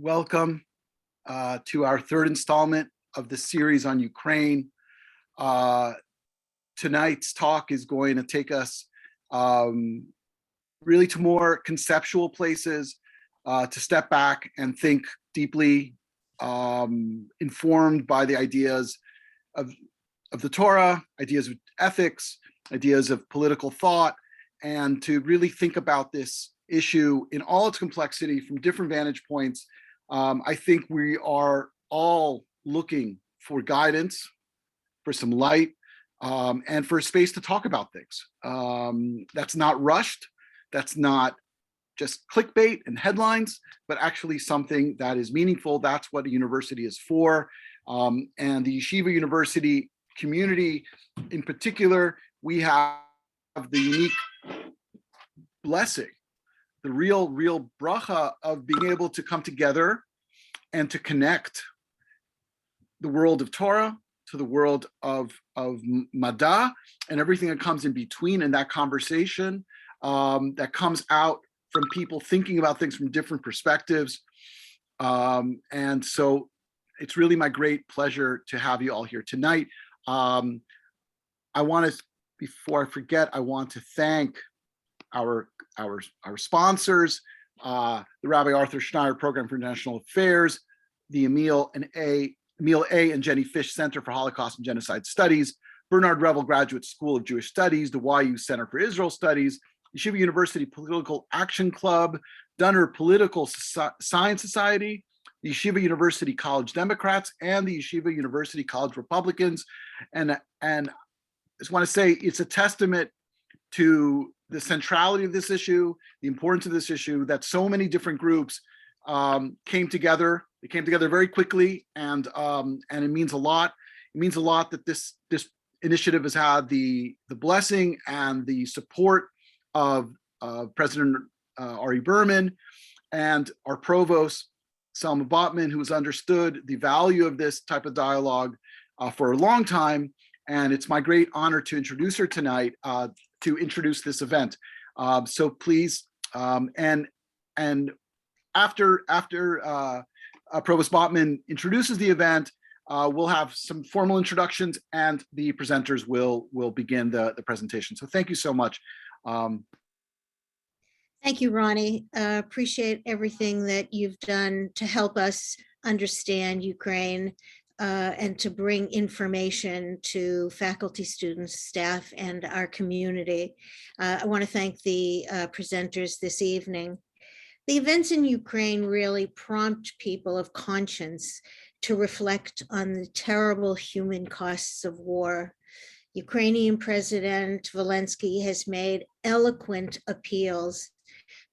Welcome to our third installment of the series on Ukraine. Tonight's talk is going to take us really to more conceptual places, to step back and think deeply, informed by the ideas of the Torah, ideas of ethics, ideas of political thought, and to really think about this issue in all its complexity from different vantage points. I think we are all looking for guidance, for some light, and for a space to talk about things. That's not rushed, that's not just clickbait and headlines, but actually something that is meaningful. That's what a university is for. And the Yeshiva University community in particular, we have the unique blessing, the real bracha of being able to come together and to connect the world of Torah to the world of Mad'a and everything that comes in between, and that conversation that comes out from people thinking about things from different perspectives. And so it's really my great pleasure to have you all here tonight. I want to, before I forget, I want to thank our sponsors, the Rabbi Arthur Schneier Program for International Affairs, the Emil A. and Jenny Fish Center for Holocaust and Genocide Studies, Bernard Revel Graduate School of Jewish Studies, the YU Center for Israel Studies, Yeshiva University Political Action Club, Dunner Political Science Society, the Yeshiva University College Democrats, and the Yeshiva University College Republicans. And I just want to say it's a testament to the centrality of this issue, the importance of this issue, that so many different groups came together. They came together very quickly, and it means a lot. It means a lot that this initiative has had the blessing and the support of President Ari Berman and our Provost, Selma Botman, who has understood the value of this type of dialogue for a long time. And it's my great honor to introduce her tonight, to introduce this event. So please, and after Provost Botman introduces the event, we'll have some formal introductions and the presenters will begin the presentation. So thank you so much. Thank you, Ronnie. Appreciate everything that you've done to help us understand Ukraine and to bring information to faculty, students, staff, and our community. I want to thank the presenters this evening. The events in Ukraine really prompt people of conscience to reflect on the terrible human costs of war. Ukrainian President Zelensky has made eloquent appeals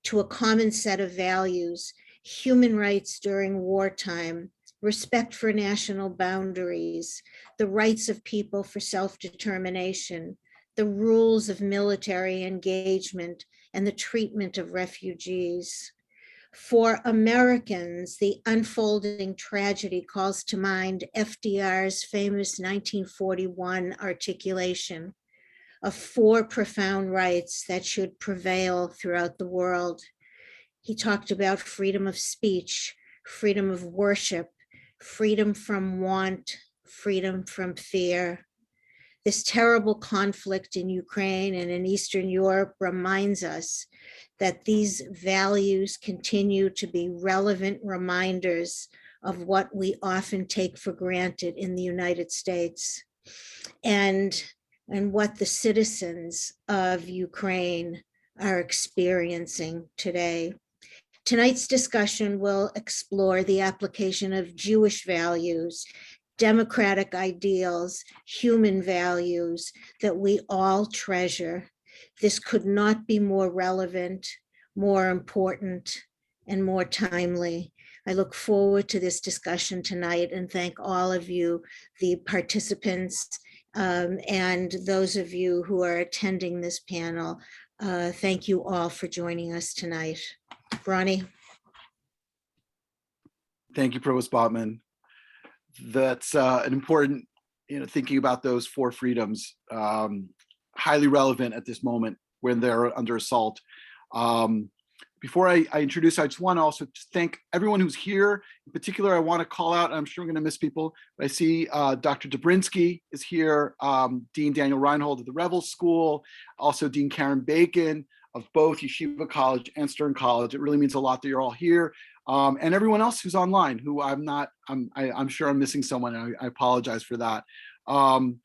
to a common set of values: human rights during wartime, respect for national boundaries, the rights of people for self-determination, the rules of military engagement, and the treatment of refugees. For Americans, the unfolding tragedy calls to mind FDR's famous 1941 articulation of 4 profound rights that should prevail throughout the world. He talked about freedom of speech, freedom of worship, freedom from want, freedom from fear. This terrible conflict in Ukraine and in Eastern Europe reminds us that these values continue to be relevant reminders of what we often take for granted in the United States, and what the citizens of Ukraine are experiencing today. Tonight's discussion will explore the application of Jewish values, democratic ideals, human values that we all treasure. This could not be more relevant, more important, and more timely. I look forward to this discussion tonight and thank all of you, the participants, and those of you who are attending this panel. Thank you all for joining us tonight. Ronnie. Thank you, Provost Botman. That's an important, thinking about those 4 freedoms, highly relevant at this moment when they're under assault. Before I introduce, I just want to also thank everyone who's here. In particular, I want to call out, I'm sure I'm going to miss people, but I see Dr. Dobrinsky is here, Dean Daniel Reinhold of the Revel School, also Dean Karen Bacon of both Yeshiva College and Stern College. It really means a lot that you're all here. And everyone else who's online, who I'm sure I'm missing someone. I apologize for that. I'm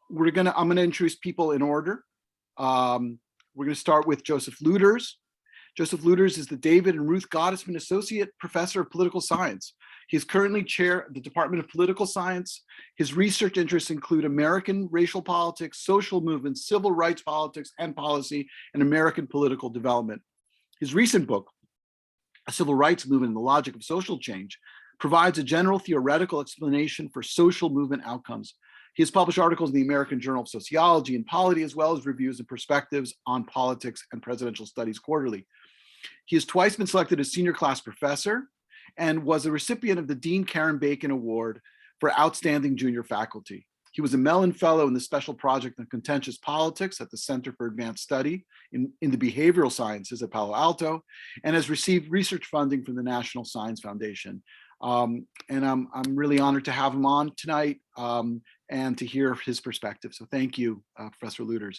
gonna introduce people in order. We're going to start with Joseph Luders. Joseph Luders is the David and Ruth Gottesman Associate Professor of Political Science. He is currently chair of the Department of Political Science. His research interests include American racial politics, social movements, civil rights politics and policy, and American political development. His recent book, A Civil Rights Movement and the Logic of Social Change, provides a general theoretical explanation for social movement outcomes. He has published articles in the American Journal of Sociology and Polity, as well as reviews and perspectives on politics and presidential studies quarterly. He has twice been selected as senior class professor and was a recipient of the Dean Karen Bacon Award for Outstanding Junior Faculty. He was a Mellon Fellow in the Special Project on Contentious Politics at the Center for Advanced Study in the Behavioral Sciences at Palo Alto, and has received research funding from the National Science Foundation. And I'm really honored to have him on tonight and to hear his perspective. So thank you, Professor Luders.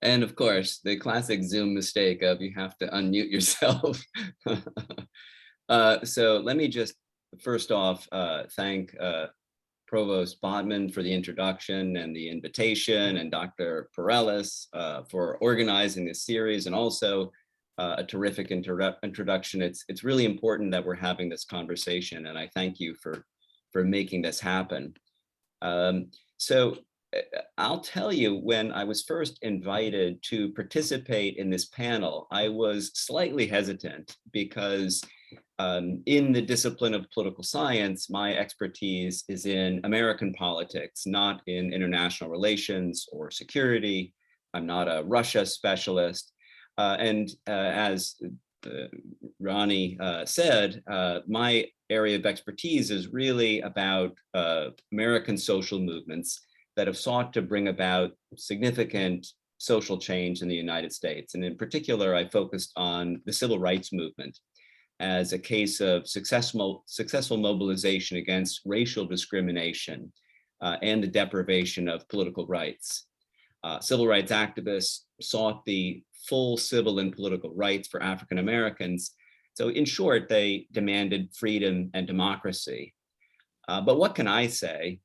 And of course, the classic Zoom mistake of you have to unmute yourself. So let me just first off thank Provost Botman for the introduction and the invitation, and Dr. Perelis for organizing this series, and also a terrific introduction. It's really important that we're having this conversation, and I thank you for making this happen. So I'll tell you, when I was first invited to participate in this panel, I was slightly hesitant because in the discipline of political science, my expertise is in American politics, not in international relations or security. I'm not a Russia specialist. And as Ronnie said, my area of expertise is really about American social movements that have sought to bring about significant social change in the United States. And in particular, I focused on the civil rights movement as a case of successful mobilization against racial discrimination and the deprivation of political rights. Civil rights activists sought the full civil and political rights for African Americans. So in short, they demanded freedom and democracy. But what can I say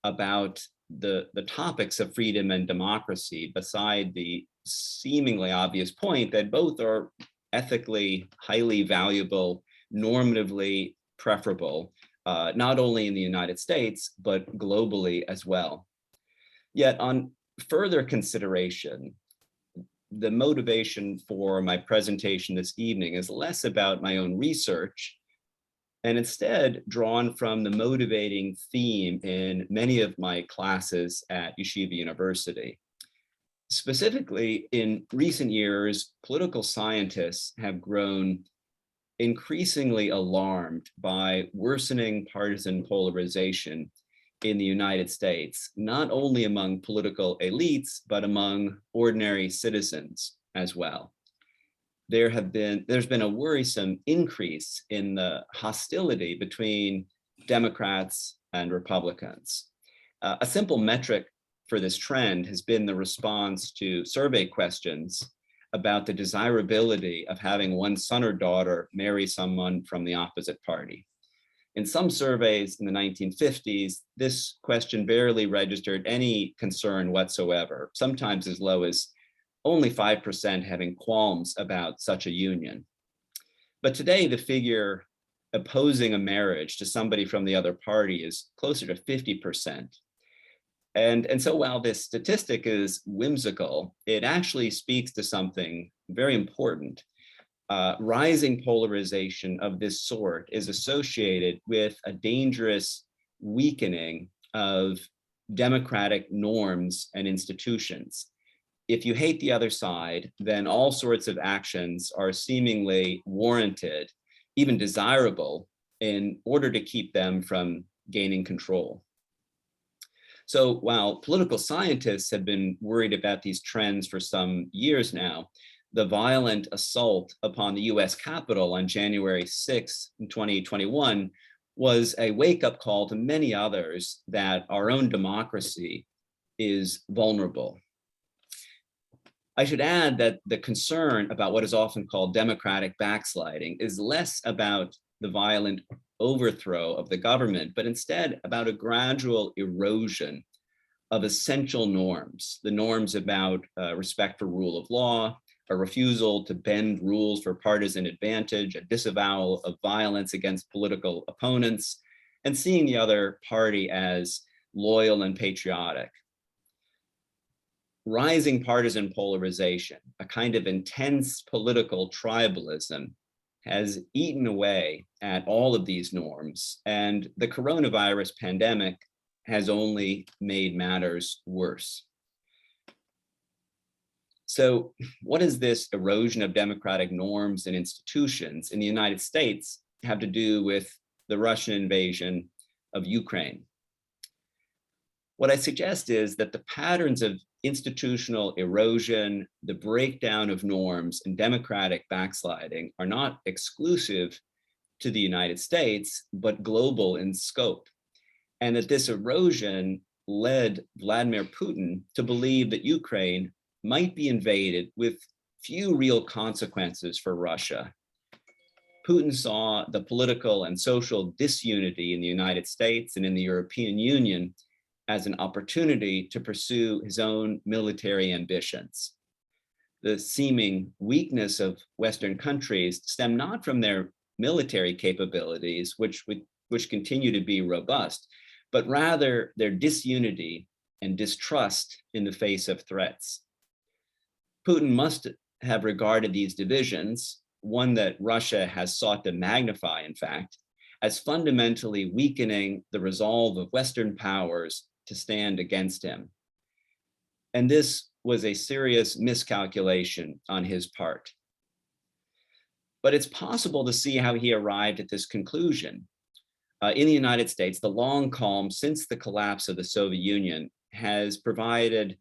about the topics of freedom and democracy beside the seemingly obvious point that both are ethically highly valuable, normatively preferable, not only in the United States, but globally as well. Yet on further consideration, the motivation for my presentation this evening is less about my own research and instead drawn from the motivating theme in many of my classes at Yeshiva University. Specifically, in recent years, political scientists have grown increasingly alarmed by worsening partisan polarization in the United States, not only among political elites, but among ordinary citizens as well. There's been a worrisome increase in the hostility between Democrats and Republicans. A simple metric for this trend has been the response to survey questions about the desirability of having one's son or daughter marry someone from the opposite party. In some surveys in the 1950s, this question barely registered any concern whatsoever, sometimes as low as only 5% having qualms about such a union. But today, the figure opposing a marriage to somebody from the other party is closer to 50%. And so while this statistic is whimsical, it actually speaks to something very important. Rising polarization of this sort is associated with a dangerous weakening of democratic norms and institutions. If you hate the other side, then all sorts of actions are seemingly warranted, even desirable, in order to keep them from gaining control. So while political scientists have been worried about these trends for some years now, the violent assault upon the US Capitol on January 6, 2021 was a wake-up call to many others that our own democracy is vulnerable. I should add that the concern about what is often called democratic backsliding is less about the violent overthrow of the government, but instead about a gradual erosion of essential norms, the norms about respect for rule of law, a refusal to bend rules for partisan advantage, a disavowal of violence against political opponents, and seeing the other party as loyal and patriotic. Rising partisan polarization, a kind of intense political tribalism, has eaten away at all of these norms, and the coronavirus pandemic has only made matters worse. So what does this erosion of democratic norms and institutions in the United States have to do with the Russian invasion of Ukraine? What I suggest is that the patterns of institutional erosion, the breakdown of norms, and democratic backsliding are not exclusive to the United States, but global in scope. And that this erosion led Vladimir Putin to believe that Ukraine might be invaded with few real consequences for Russia. Putin saw the political and social disunity in the United States and in the European Union as an opportunity to pursue his own military ambitions. The seeming weakness of Western countries stem not from their military capabilities, which continue to be robust, but rather their disunity and distrust in the face of threats. Putin must have regarded these divisions, one that Russia has sought to magnify, in fact, as fundamentally weakening the resolve of Western powers to stand against him. And this was a serious miscalculation on his part. But it's possible to see how he arrived at this conclusion. In the United States, the long calm since the collapse of the Soviet Union has provided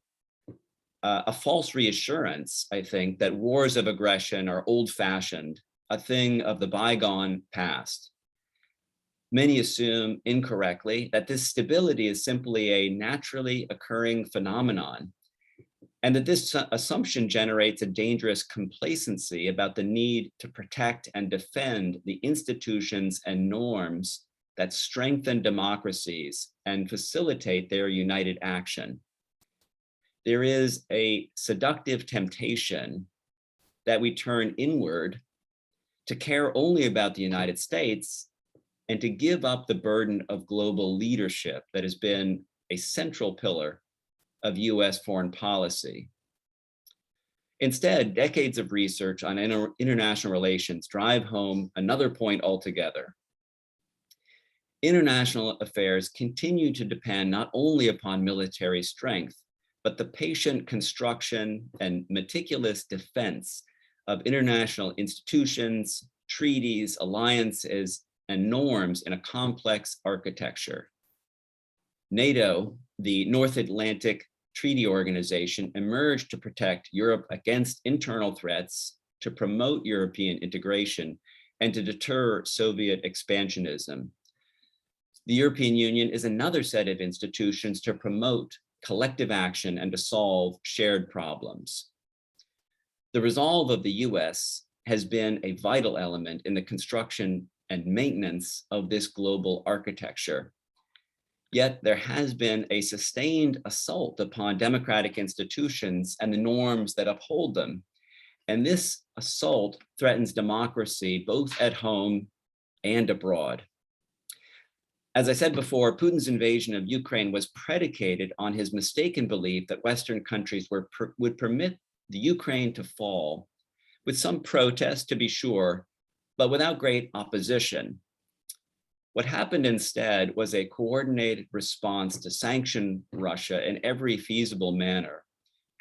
a false reassurance, I think, that wars of aggression are old-fashioned, a thing of the bygone past. Many assume incorrectly that this stability is simply a naturally occurring phenomenon, and that this assumption generates a dangerous complacency about the need to protect and defend the institutions and norms that strengthen democracies and facilitate their united action. There is a seductive temptation that we turn inward to care only about the United States and to give up the burden of global leadership that has been a central pillar of US foreign policy. Instead, decades of research on international relations drive home another point altogether. International affairs continue to depend not only upon military strength, but the patient construction and meticulous defense of international institutions, treaties, alliances, and norms in a complex architecture. NATO, the North Atlantic Treaty Organization, emerged to protect Europe against internal threats, to promote European integration, and to deter Soviet expansionism. The European Union is another set of institutions to promote collective action and to solve shared problems. The resolve of the US has been a vital element in the construction and maintenance of this global architecture. Yet there has been a sustained assault upon democratic institutions and the norms that uphold them. And this assault threatens democracy both at home and abroad. As I said before, Putin's invasion of Ukraine was predicated on his mistaken belief that Western countries would permit the Ukraine to fall, with some protest to be sure, but without great opposition. What happened instead was a coordinated response to sanction Russia in every feasible manner,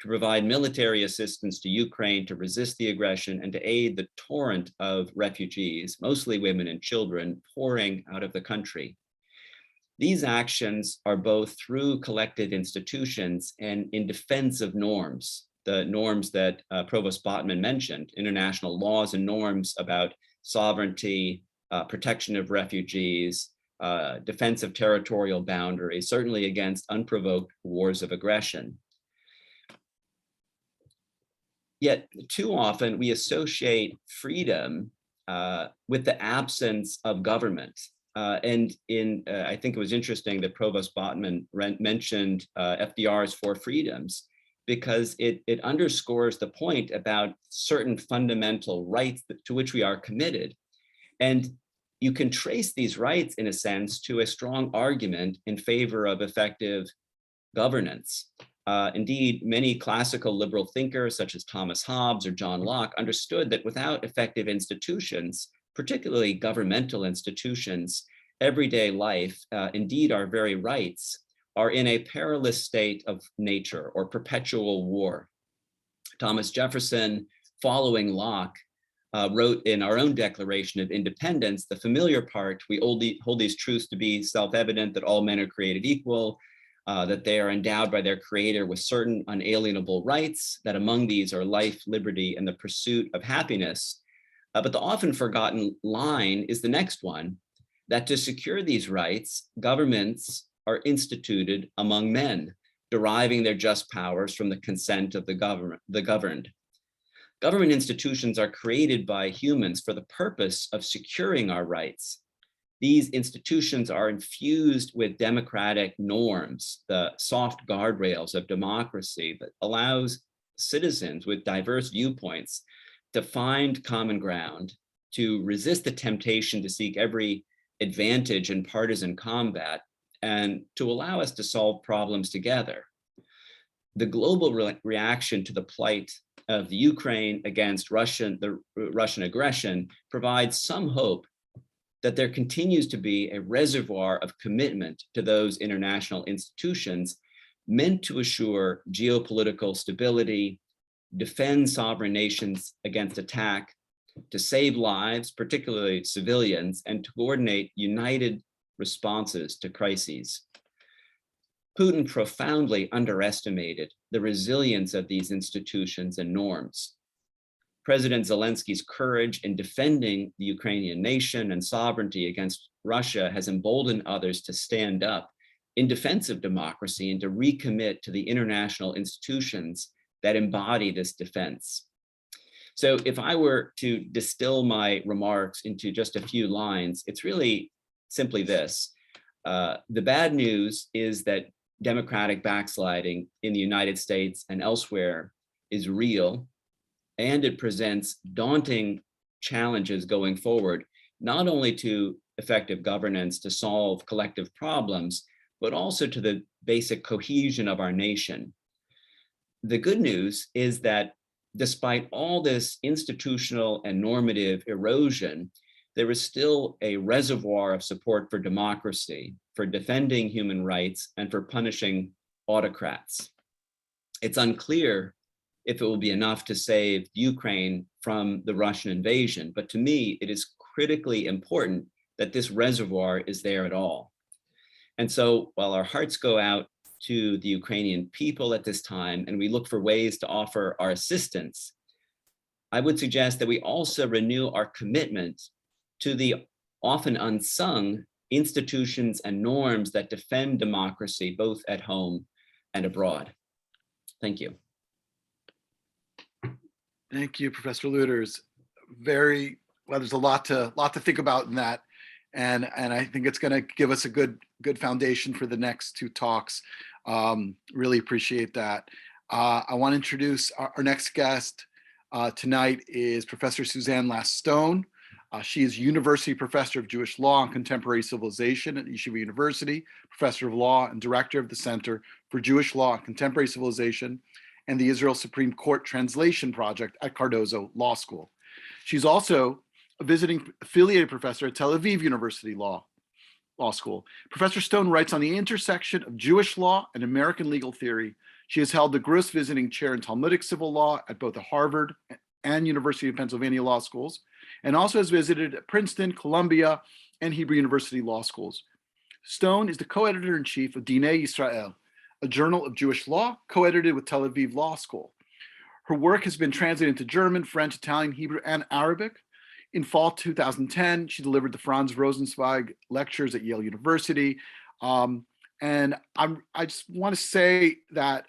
to provide military assistance to Ukraine to resist the aggression and to aid the torrent of refugees, mostly women and children, pouring out of the country. These actions are both through collective institutions and in defense of norms, the norms that Provost Botman mentioned, international laws and norms about sovereignty, protection of refugees, defense of territorial boundaries, certainly against unprovoked wars of aggression. Yet too often we associate freedom with the absence of government. I think it was interesting that Provost Botman mentioned FDR's four freedoms, because it underscores the point about certain fundamental rights to which we are committed. And you can trace these rights, in a sense, to a strong argument in favor of effective governance. Indeed, many classical liberal thinkers, such as Thomas Hobbes or John Locke, understood that without effective institutions, particularly governmental institutions, everyday life, indeed our very rights, are in a perilous state of nature or perpetual war. Thomas Jefferson, following Locke, wrote in our own Declaration of Independence, the familiar part: we hold these truths to be self-evident, that all men are created equal, that they are endowed by their creator with certain unalienable rights, that among these are life, liberty, and the pursuit of happiness. But the often forgotten line is the next one, that to secure these rights, governments are instituted among men, deriving their just powers from the consent of the governed. Government institutions are created by humans for the purpose of securing our rights. These institutions are infused with democratic norms, the soft guardrails of democracy that allows citizens with diverse viewpoints to find common ground, to resist the temptation to seek every advantage in partisan combat, and to allow us to solve problems together. The global reaction to the plight of the Ukraine against the Russian aggression provides some hope that there continues to be a reservoir of commitment to those international institutions meant to assure geopolitical stability, defend sovereign nations against attack, to save lives, particularly civilians, and to coordinate united responses to crises. Putin profoundly underestimated the resilience of these institutions and norms. President Zelensky's courage in defending the Ukrainian nation and sovereignty against Russia has emboldened others to stand up in defense of democracy and to recommit to the international institutions that embody this defense. So if I were to distill my remarks into just a few lines, it's really simply this. The bad news is that democratic backsliding in the United States and elsewhere is real, and it presents daunting challenges going forward, not only to effective governance to solve collective problems, but also to the basic cohesion of our nation. The good news is that despite all this institutional and normative erosion, there is still a reservoir of support for democracy, for defending human rights, and for punishing autocrats. It's unclear if it will be enough to save Ukraine from the Russian invasion, but to me, it is critically important that this reservoir is there at all. And so while our hearts go out to the Ukrainian people at this time, and we look for ways to offer our assistance, I would suggest that we also renew our commitment to the often unsung institutions and norms that defend democracy, both at home and abroad. Thank you. Thank you, Professor Luders. Very well. There's a lot to think about in that, and I think it's going to give us a good foundation for the next two talks. Really appreciate that. I want to introduce our next guest tonight is Professor Suzanne Lastone. She is University Professor of Jewish Law and Contemporary Civilization at Yeshiva University, Professor of Law and Director of the Center for Jewish Law and Contemporary Civilization and the Israel Supreme Court Translation Project at Cardozo Law School. She's also a visiting affiliated professor at Tel Aviv University Law School. Professor Stone writes on the intersection of Jewish law and American legal theory. She has held the Gross Visiting Chair in Talmudic Civil Law at both the Harvard and University of Pennsylvania Law Schools, and also has visited at Princeton, Columbia, and Hebrew University Law Schools. Stone is the co-editor-in-chief of Dinei Yisrael, a journal of Jewish law, co-edited with Tel Aviv Law School. Her work has been translated into German, French, Italian, Hebrew, and Arabic. In fall 2010, she delivered the Franz Rosenzweig lectures at Yale University. And I just want to say that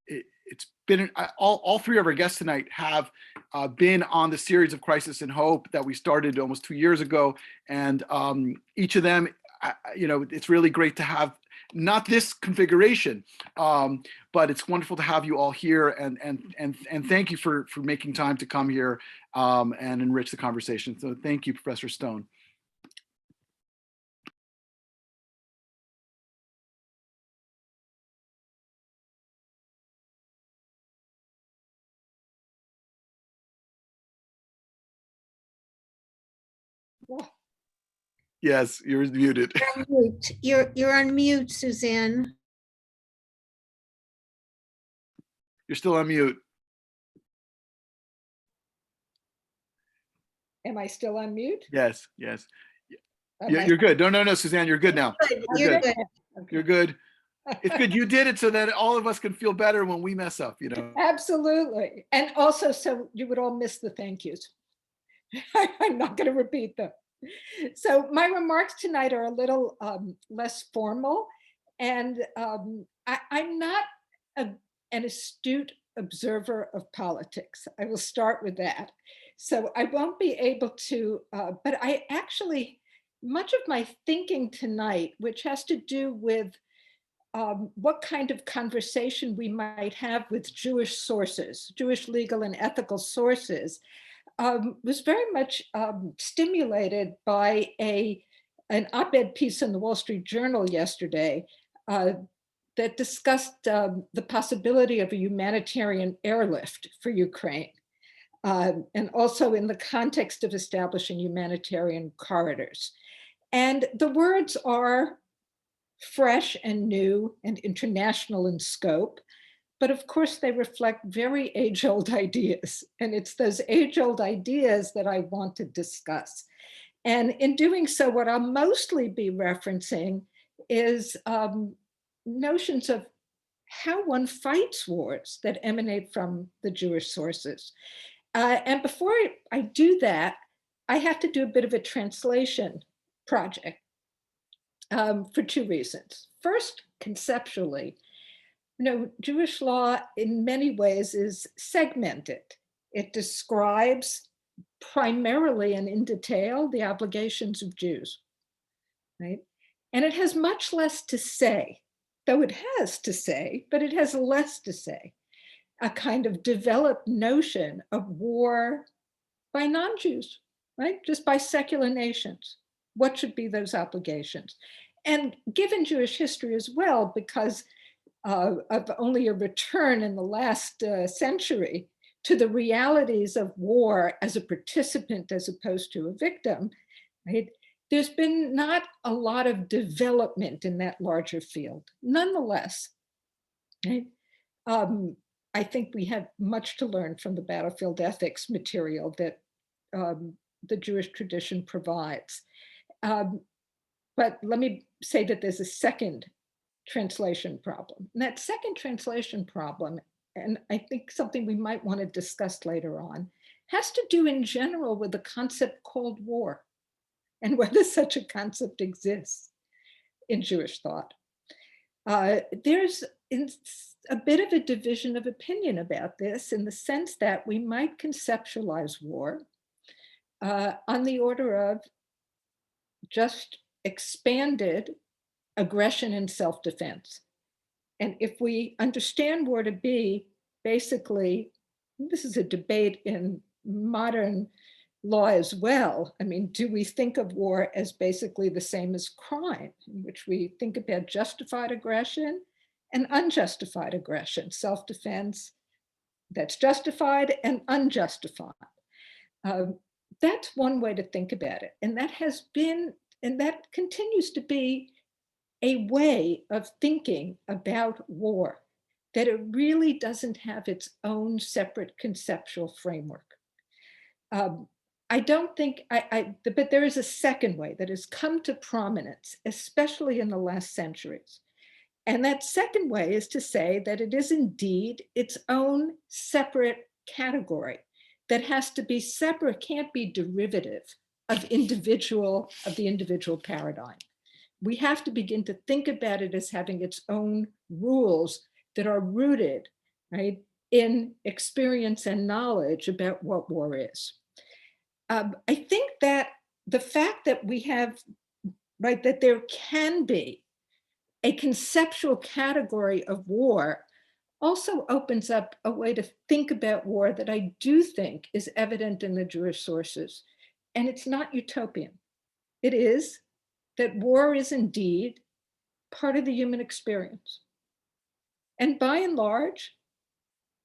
it's been, all three of our guests tonight have been on the series of Crisis and Hope that we started almost 2 years ago. And each of them, it's really great to have not this configuration, but it's wonderful to have you all here, and thank you for making time to come here and enrich the conversation. So thank you, Professor Stone. Yes, you're muted. You're on mute. You're on mute, Suzanne. You're still on mute. Am I still on mute? Yes, yes. Am I- You're good. No, Suzanne, you're good now. Good, You're You're good. good. You're good. It's good you did it so that all of us can feel better when we mess up, Absolutely. And also, so you would all miss the thank yous. I'm not going to repeat them. So my remarks tonight are a little less formal, and I'm not an astute observer of politics. I will start with that. So I won't be able to, but I actually, much of my thinking tonight, which has to do with what kind of conversation we might have with Jewish sources, Jewish legal and ethical sources, was very much stimulated by an op-ed piece in the Wall Street Journal yesterday that discussed the possibility of a humanitarian airlift for Ukraine, and also in the context of establishing humanitarian corridors. And the words are fresh and new and international in scope, but of course they reflect very age-old ideas. And it's those age-old ideas that I want to discuss. And in doing so, what I'll mostly be referencing is notions of how one fights wars that emanate from the Jewish sources. And before I do that, I have to do a bit of a translation project for two reasons. First, conceptually, Jewish law in many ways is segmented. It describes primarily and in detail the obligations of Jews, right? And it has much less to say, though it has to say, but it has less to say, a kind of developed notion of war by non-Jews, right? Just by secular nations. What should be those obligations? And given Jewish history as well, because of only a return in the last century to the realities of war as a participant as opposed to a victim, right? There's been not a lot of development in that larger field. Nonetheless, right? I think we have much to learn from the battlefield ethics material that the Jewish tradition provides. But let me say that there's a second translation problem. And that second translation problem, and I think something we might want to discuss later on, has to do in general with the concept Cold War and whether such a concept exists in Jewish thought. There's a bit of a division of opinion about this in the sense that we might conceptualize war on the order of just expanded aggression and self-defense. And if we understand war to be basically, this is a debate in modern law as well. I mean, do we think of war as basically the same as crime, in which we think about justified aggression and unjustified aggression, self-defense that's justified and unjustified? That's one way to think about it. And that has been, and that continues to be a way of thinking about war, that it really doesn't have its own separate conceptual framework. I don't think, but there is a second way that has come to prominence, especially in the last centuries. And that second way is to say that it is indeed its own separate category that has to be separate, can't be derivative of the individual paradigm. We have to begin to think about it as having its own rules that are rooted, right, in experience and knowledge about what war is. I think that the fact that we have, right, that there can be a conceptual category of war also opens up a way to think about war that I do think is evident in the Jewish sources. And it's not utopian. It is that war is indeed part of the human experience. And by and large,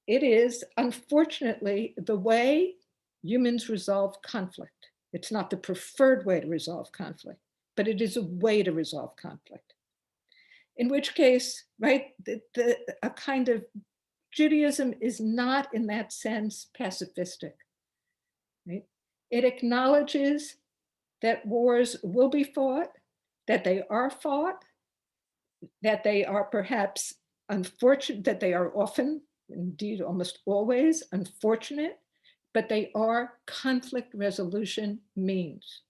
it is unfortunately the way humans resolve conflict. It's not the preferred way to resolve conflict, but it is a way to resolve conflict. In which case, right, a kind of Judaism is not in that sense pacifistic. Right? It acknowledges that wars will be fought, that they are fought, that they are perhaps unfortunate, that they are often, indeed almost always, unfortunate, but they are conflict resolution means.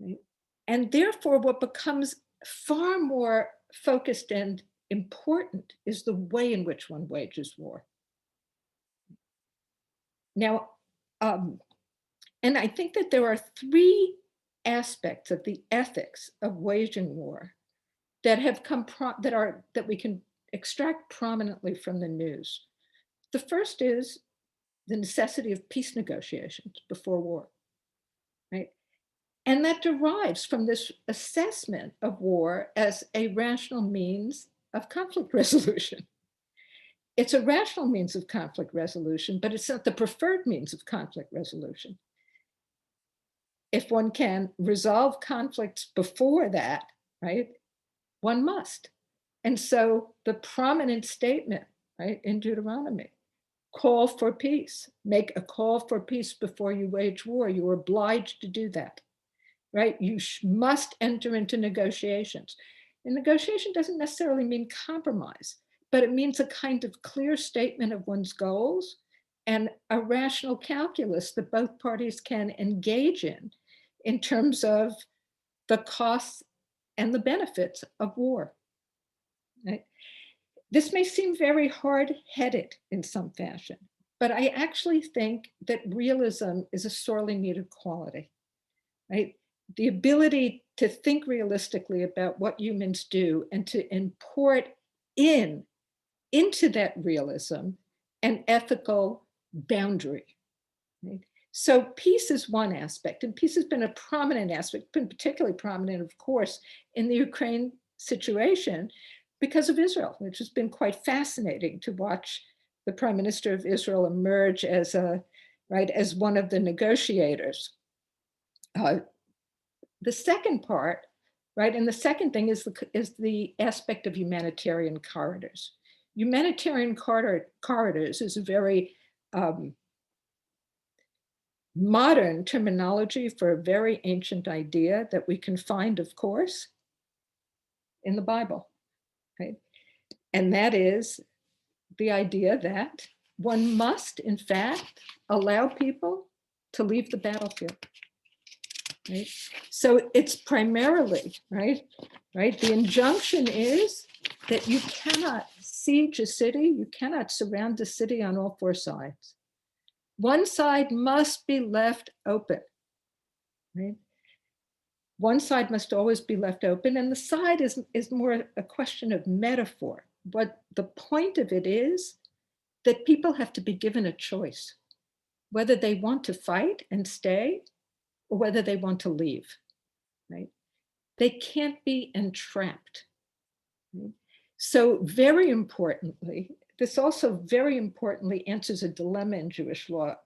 Right? And therefore, what becomes far more focused and important is the way in which one wages war. Now, and I think that there are three aspects of the ethics of waging war that have come that we can extract prominently from the news. The first is the necessity of peace negotiations before war, right? And that derives from this assessment of war as a rational means of conflict resolution. It's a rational means of conflict resolution, but it's not the preferred means of conflict resolution. If one can resolve conflicts before that, right, one must. And so the prominent statement, right, in Deuteronomy, call for peace, make a call for peace before you wage war. You are obliged to do that, right? You must enter into negotiations. And negotiation doesn't necessarily mean compromise, but it means a kind of clear statement of one's goals and a rational calculus that both parties can engage in terms of the costs and the benefits of war. Right? This may seem very hard-headed in some fashion, but I actually think that realism is a sorely needed quality, right? The ability to think realistically about what humans do and to import into that realism an ethical boundary. Right? So peace is one aspect, and peace has been a prominent aspect, been particularly prominent, of course, in the Ukraine situation because of Israel, which has been quite fascinating to watch the Prime Minister of Israel emerge as as one of the negotiators. The second part, right, and the second thing is the aspect of humanitarian corridors. Humanitarian corridors is a very modern terminology for a very ancient idea that we can find, of course, in the Bible, right? And that is the idea that one must, in fact, allow people to leave the battlefield. Right? So it's primarily, right? The injunction is that you cannot siege a city, you cannot surround a city on all four sides. One side must be left open, right? One side must always be left open, and the side is more a question of metaphor. But the point of it is that people have to be given a choice, whether they want to fight and stay or whether they want to leave, right? They can't be entrapped. Right? So very importantly, this also very importantly answers a dilemma in Jewish law,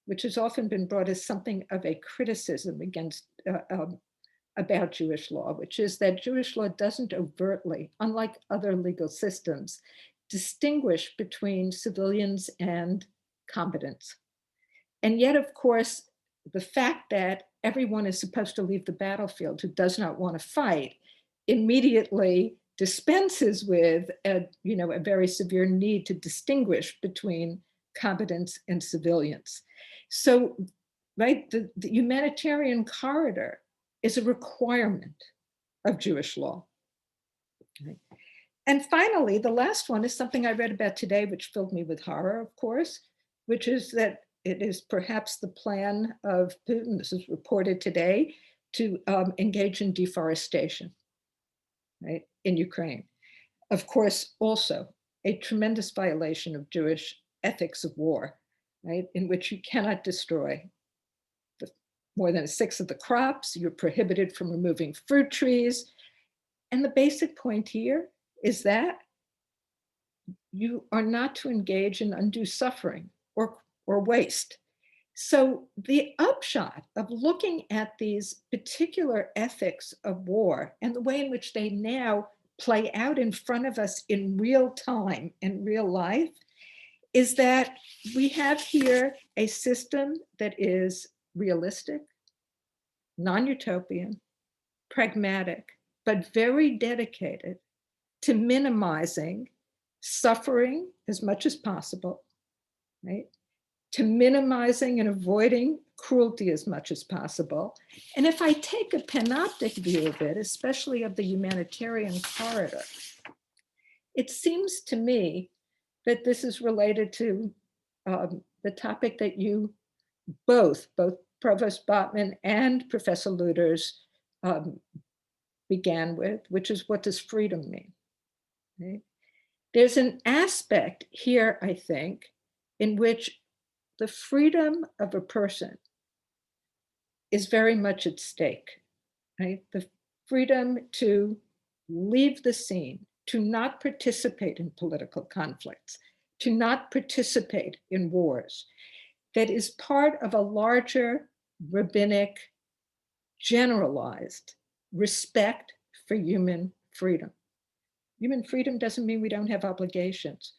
which has often been brought as something of a criticism against about Jewish law, which is that Jewish law doesn't overtly, unlike other legal systems, distinguish between civilians and combatants. And yet, of course, the fact that everyone is supposed to leave the battlefield who does not want to fight immediately dispenses with a very severe need to distinguish between combatants and civilians. So, right, the humanitarian corridor is a requirement of Jewish law. Right? And finally, the last one is something I read about today, which filled me with horror, of course, which is that it is perhaps the plan of Putin, this is reported today, to engage in deforestation, right, in Ukraine. Of course, also a tremendous violation of Jewish ethics of war, right, in which you cannot destroy more than a sixth of the crops, you're prohibited from removing fruit trees. And the basic point here is that you are not to engage in undue suffering or waste. So the upshot of looking at these particular ethics of war and the way in which they now play out in front of us in real time, in real life, is that we have here a system that is realistic, non-utopian, pragmatic, but very dedicated to minimizing suffering as much as possible, right? To minimizing and avoiding cruelty as much as possible. And if I take a panoptic view of it, especially of the humanitarian corridor, it seems to me that this is related to the topic that you both Provost Botman and Professor Luders began with, which is, what does freedom mean? Right? There's an aspect here, I think, in which the freedom of a person is very much at stake, right? The freedom to leave the scene, to not participate in political conflicts, to not participate in wars, that is part of a larger rabbinic, generalized respect for human freedom. Human freedom doesn't mean we don't have obligations.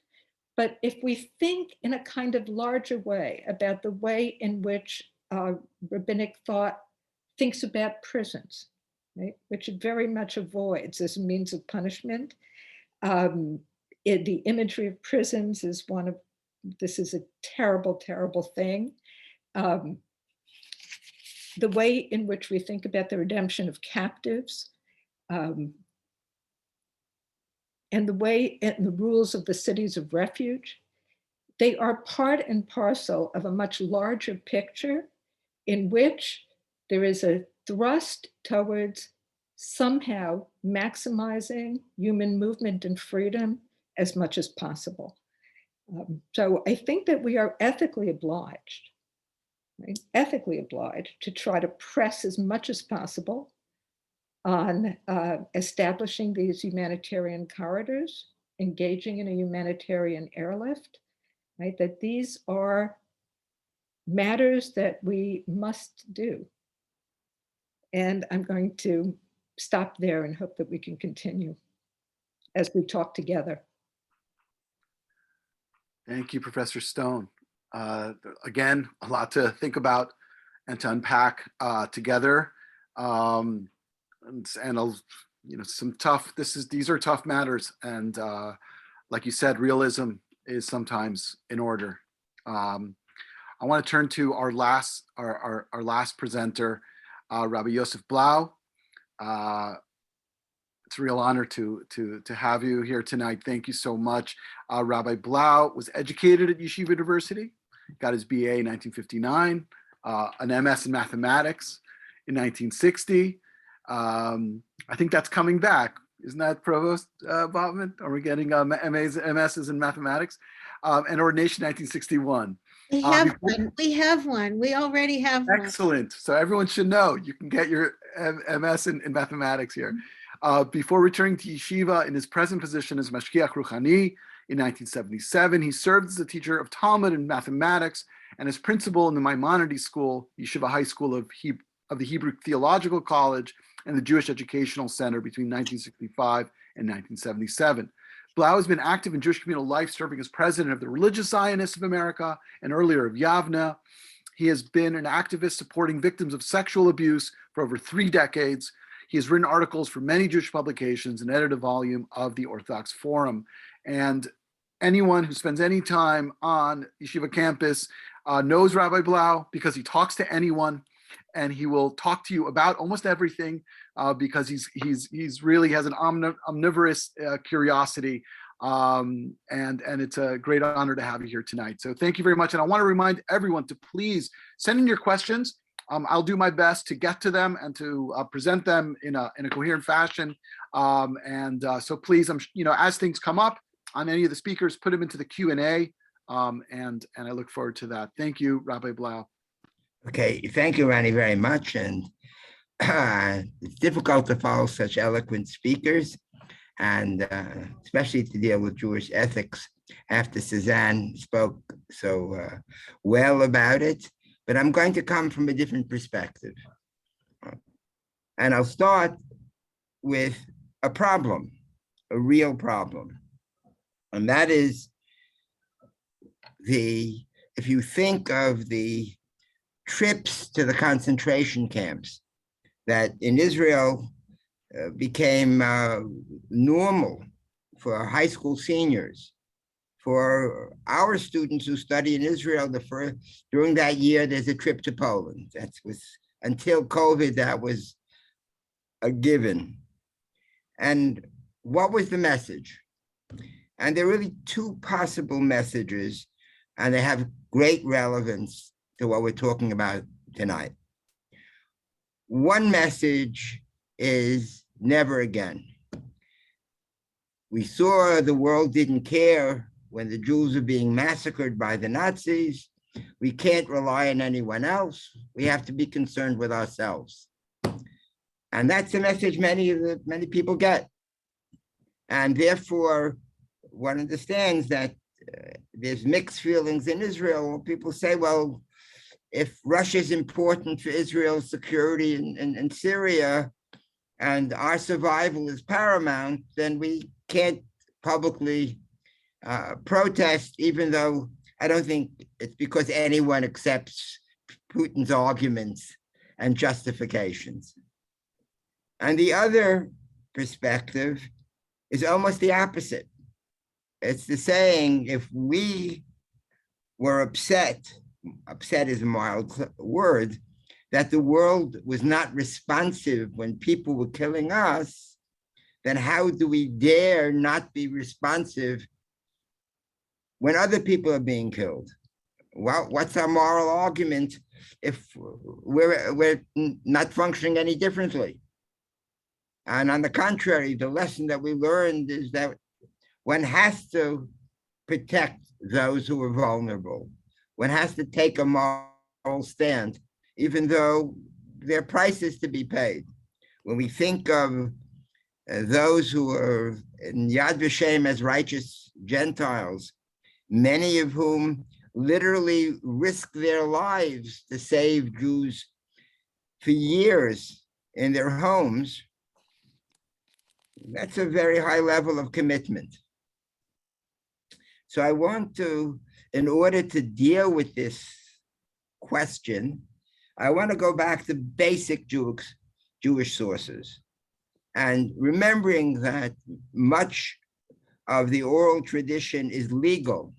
But if we think in a kind of larger way about the way in which rabbinic thought thinks about prisons, right, which it very much avoids as a means of punishment, the imagery of prisons is this is a terrible, terrible thing. The way in which we think about the redemption of captives, and the way and the rules of the cities of refuge, they are part and parcel of a much larger picture in which there is a thrust towards somehow maximizing human movement and freedom as much as possible. So I think that we are ethically obliged, right? Ethically obliged to try to press as much as possible on establishing these humanitarian corridors, engaging in a humanitarian airlift, right? That these are matters that we must do. And I'm going to stop there and hope that we can continue as we talk together. Thank you, Professor Stone. Again, a lot to think about and to unpack together. And some tough, these are tough matters. And like you said, realism is sometimes in order. I want to turn to our last presenter, Rabbi Yosef Blau. It's a real honor to have you here tonight. Thank you so much. Rabbi Blau was educated at Yeshiva University, got his BA in 1959, an MS in mathematics in 1960. I think that's coming back. Isn't that Provost Botman? Are we getting MSs in mathematics? And ordination 1961. We have one. We have one. We already have one. Excellent. So everyone should know you can get your MS in mathematics here. Before returning to Yeshiva in his present position as Mashgiach Ruchani in 1977, he served as a teacher of Talmud and mathematics and as principal in the Maimonides School, Yeshiva High School of the Hebrew Theological College and the Jewish Educational Center between 1965 and 1977. Blau has been active in Jewish communal life, serving as president of the Religious Zionists of America and earlier of Yavna. He has been an activist supporting victims of sexual abuse for over 3 decades. He has written articles for many Jewish publications and edited a volume of the Orthodox Forum. And anyone who spends any time on Yeshiva campus knows Rabbi Blau because he talks to anyone, and he will talk to you about almost everything because he's really has an omnivorous curiosity. And it's a great honor to have you here tonight. So thank you very much. And I want to remind everyone to please send in your questions. I'll do my best to get to them and to present them in a coherent fashion. So please, as things come up on any of the speakers, put them into the Q&A. And I look forward to that. Thank you, Rabbi Blau. Okay, thank you, Ronnie, very much. And it's difficult to follow such eloquent speakers, and especially to deal with Jewish ethics after Suzanne spoke so well about it. But I'm going to come from a different perspective. And I'll start with a problem, a real problem. And that is if you think of the trips to the concentration camps that in Israel became normal for high school seniors, for our students who study in Israel, during that year, there's a trip to Poland. Until COVID, that was a given. And what was the message? And there are really 2 possible messages, and they have great relevance to what we're talking about tonight. One message is never again. We saw the world didn't care when the Jews were being massacred by the Nazis. We can't rely on anyone else. We have to be concerned with ourselves. And that's the message many people get. And therefore, one understands that there's mixed feelings in Israel. People say, well, if Russia is important for Israel's security in Syria and our survival is paramount, then we can't publicly protest, even though I don't think it's because anyone accepts Putin's arguments and justifications. And the other perspective is almost the opposite. It's the saying, if we were upset is a mild word, that the world was not responsive when people were killing us, then how do we dare not be responsive when other people are being killed? Well, what's our moral argument if we're not functioning any differently? And on the contrary, the lesson that we learned is that one has to protect those who are vulnerable. One has to take a moral stand, even though there are prices to be paid. When we think of those who are in Yad Vashem as righteous Gentiles, many of whom literally risk their lives to save Jews for years in their homes, that's a very high level of commitment. So I want to, in order to deal with this question, I want to go back to basic Jewish sources. And remembering that much of the oral tradition is legal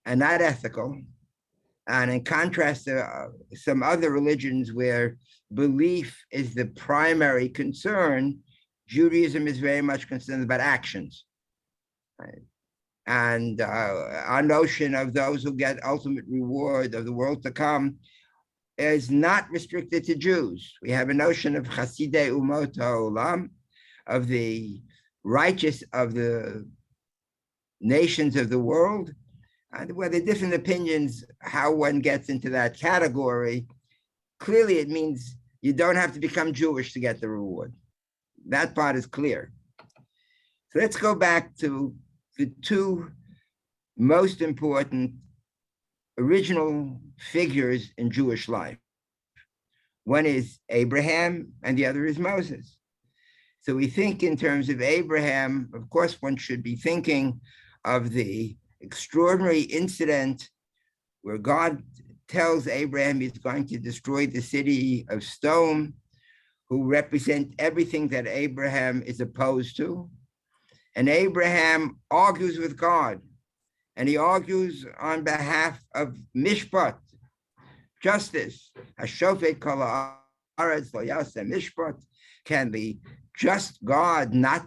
and not ethical. And in contrast to some other religions where belief is the primary concern, Judaism is very much concerned about actions. Right? And our notion of those who get ultimate reward of the world to come is not restricted to Jews. We have a notion of Chasidei Umot HaOlam, of the righteous of the nations of the world, and where there are different opinions how one gets into that category. Clearly, it means you don't have to become Jewish to get the reward. That part is clear. So let's go back to the 2 most important original figures in Jewish life. One is Abraham and the other is Moses. So we think in terms of Abraham, of course, one should be thinking of the extraordinary incident where God tells Abraham he's going to destroy the city of stone, who represent everything that Abraham is opposed to. And Abraham argues with God, and he argues on behalf of Mishpat, justice. Hashofet kol haaretz lo yaseh mishpat. Can the just God not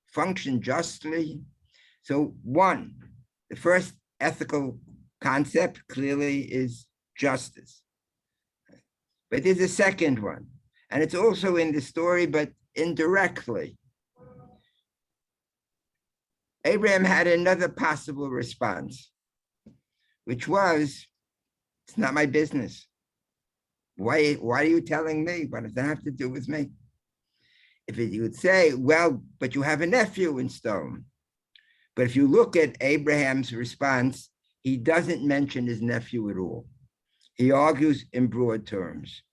function justly? So one, the first ethical concept clearly is justice. But there's a second one, and it's also in the story, but indirectly. Abraham had another possible response, which was, it's not my business. Why are you telling me? What does that have to do with me? If you would say, well, but you have a nephew in stone. But if you look at Abraham's response, he doesn't mention his nephew at all. He argues in broad terms,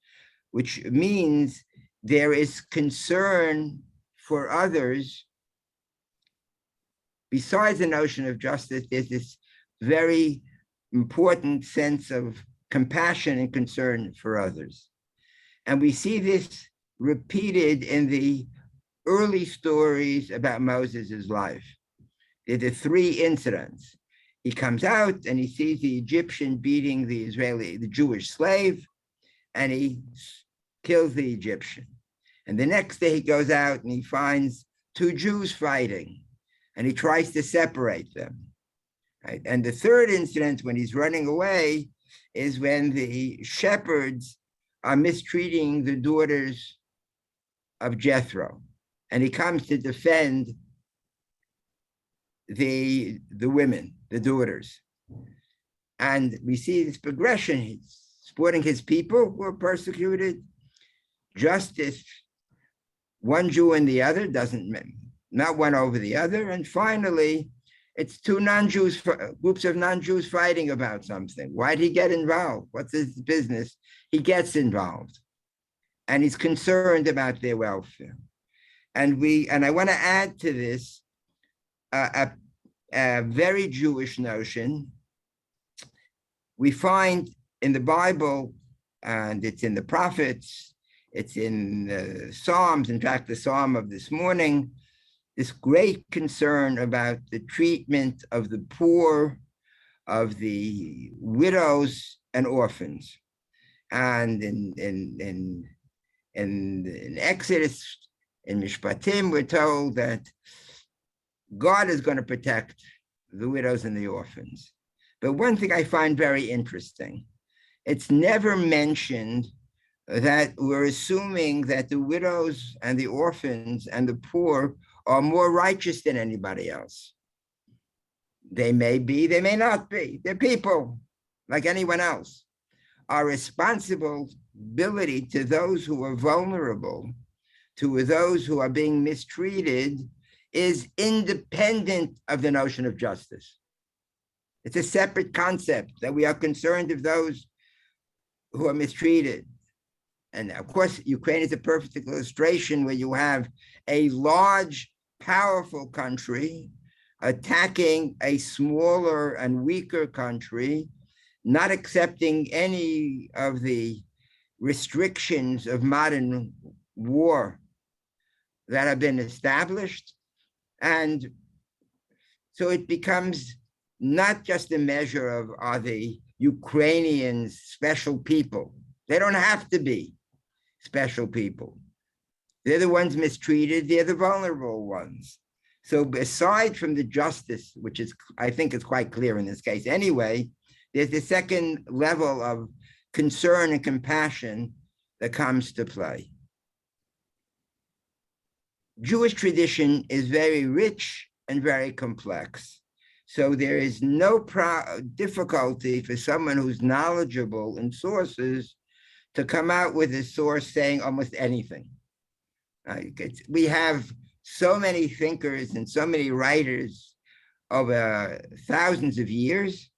which means there is concern for others. Besides the notion of justice, there's this very important sense of compassion and concern for others. And we see this repeated in the early stories about Moses' life. There are three incidents. He comes out and he sees the Egyptian beating the Jewish slave, and he kills the Egyptian. And the next day he goes out and he finds two Jews fighting, and he tries to separate them. Right? And the third incident, when he's running away, is when the shepherds are mistreating the daughters of Jethro, and he comes to defend the women, the daughters. And we see this progression. He's supporting his people who are persecuted. Justice, one Jew and the other, not one over the other. And finally, it's two non-Jews, groups of non-Jews fighting about something. Why'd he get involved? What's his business? He gets involved, and he's concerned about their welfare. And I want to add to this a very Jewish notion. We find in the Bible, and it's in the prophets, it's in the Psalms, in fact, the Psalm of this morning, this great concern about the treatment of the poor, of the widows and orphans. And in Exodus, in Mishpatim, we're told that God is going to protect the widows and the orphans. But one thing I find very interesting, it's never mentioned that we're assuming that the widows and the orphans and the poor are more righteous than anybody else. They may be, they may not be. They're people like anyone else. Our responsibility to those who are vulnerable, to those who are being mistreated, is independent of the notion of justice. It's a separate concept that we are concerned of those who are mistreated. And of course, Ukraine is a perfect illustration where you have a large, powerful country attacking a smaller and weaker country, not accepting any of the restrictions of modern war that have been established. And so it becomes not just a measure of, are the Ukrainians special people? They don't have to be special people. They're the ones mistreated, they're the vulnerable ones. So aside from the justice, which is, I think is quite clear in this case anyway, there's the second level of concern and compassion that comes to play. Jewish tradition is very rich and very complex. So there is no difficulty for someone who's knowledgeable in sources to come out with a source saying almost anything. We have so many thinkers and so many writers over thousands of years.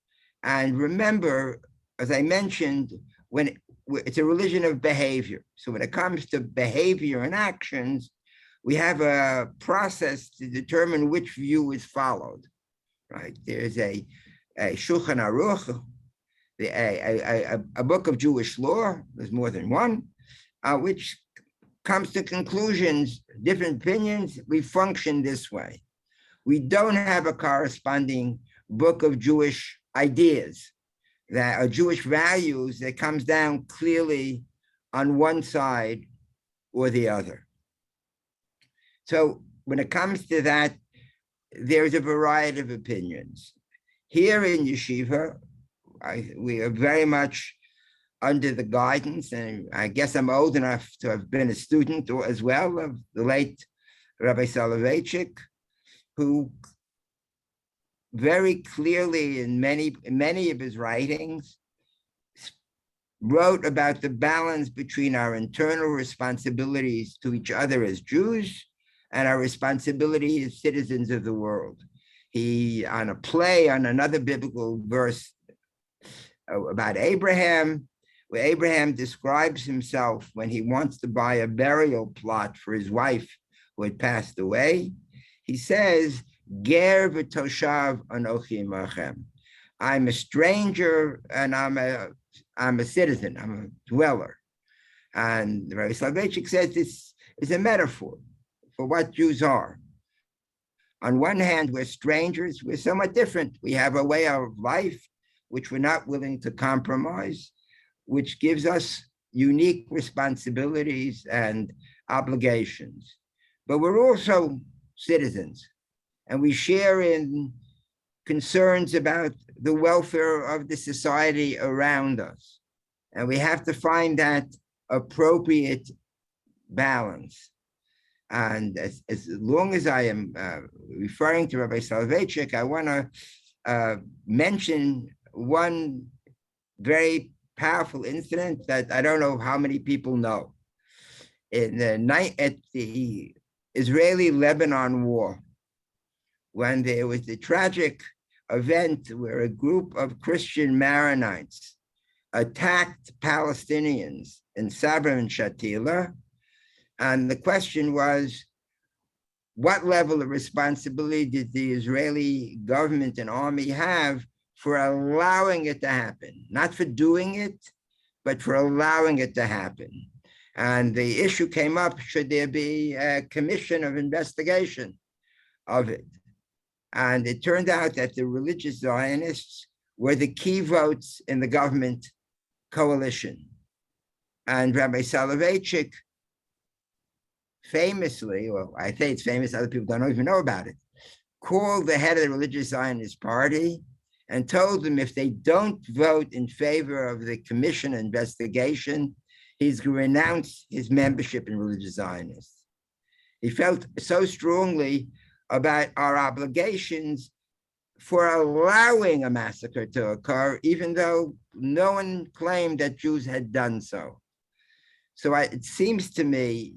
And remember, as I mentioned, when it's a religion of behavior. So when it comes to behavior and actions, we have a process to determine which view is followed, right? There's a Shulchan Aruch a book of Jewish law, there's more than one, which comes to conclusions, different opinions, we function this way. We don't have a corresponding book of Jewish ideas that are Jewish values that comes down clearly on one side or the other. So when it comes to that, there's a variety of opinions. Here in Yeshiva, we are very much under the guidance, and I guess I'm old enough to have been a student as well of the late Rabbi Soloveitchik, who very clearly in many of his writings wrote about the balance between our internal responsibilities to each other as Jews and our responsibility as citizens of the world. He, on a play on another biblical verse about Abraham, where Abraham describes himself when he wants to buy a burial plot for his wife who had passed away, he says, Ger v'toshav anochi imachem. I'm a stranger and I'm a citizen, I'm a dweller. And Rabbi Soloveitchik says this is a metaphor for what Jews are. On one hand, we're strangers, we're somewhat different. We have a way of life which we're not willing to compromise, which gives us unique responsibilities and obligations. But we're also citizens, and we share in concerns about the welfare of the society around us. And we have to find that appropriate balance. And as long as I am referring to Rabbi Soloveitchik, I want to mention one very powerful incident that I don't know how many people know. In the night at the Israeli-Lebanon war, when there was the tragic event where a group of Christian Maronites attacked Palestinians in Sabra and Shatila. And the question was, what level of responsibility did the Israeli government and army have for allowing it to happen? Not for doing it, but for allowing it to happen. And the issue came up, should there be a commission of investigation of it? And it turned out that the religious Zionists were the key votes in the government coalition. And Rabbi Soloveitchik famously, well, I say it's famous, other people don't even know about it, called the head of the religious Zionist party and told them if they don't vote in favor of the commission investigation, he's going to renounce his membership in religious Zionists. He felt so strongly about our obligations for allowing a massacre to occur, even though no one claimed that Jews had done so. So it seems to me,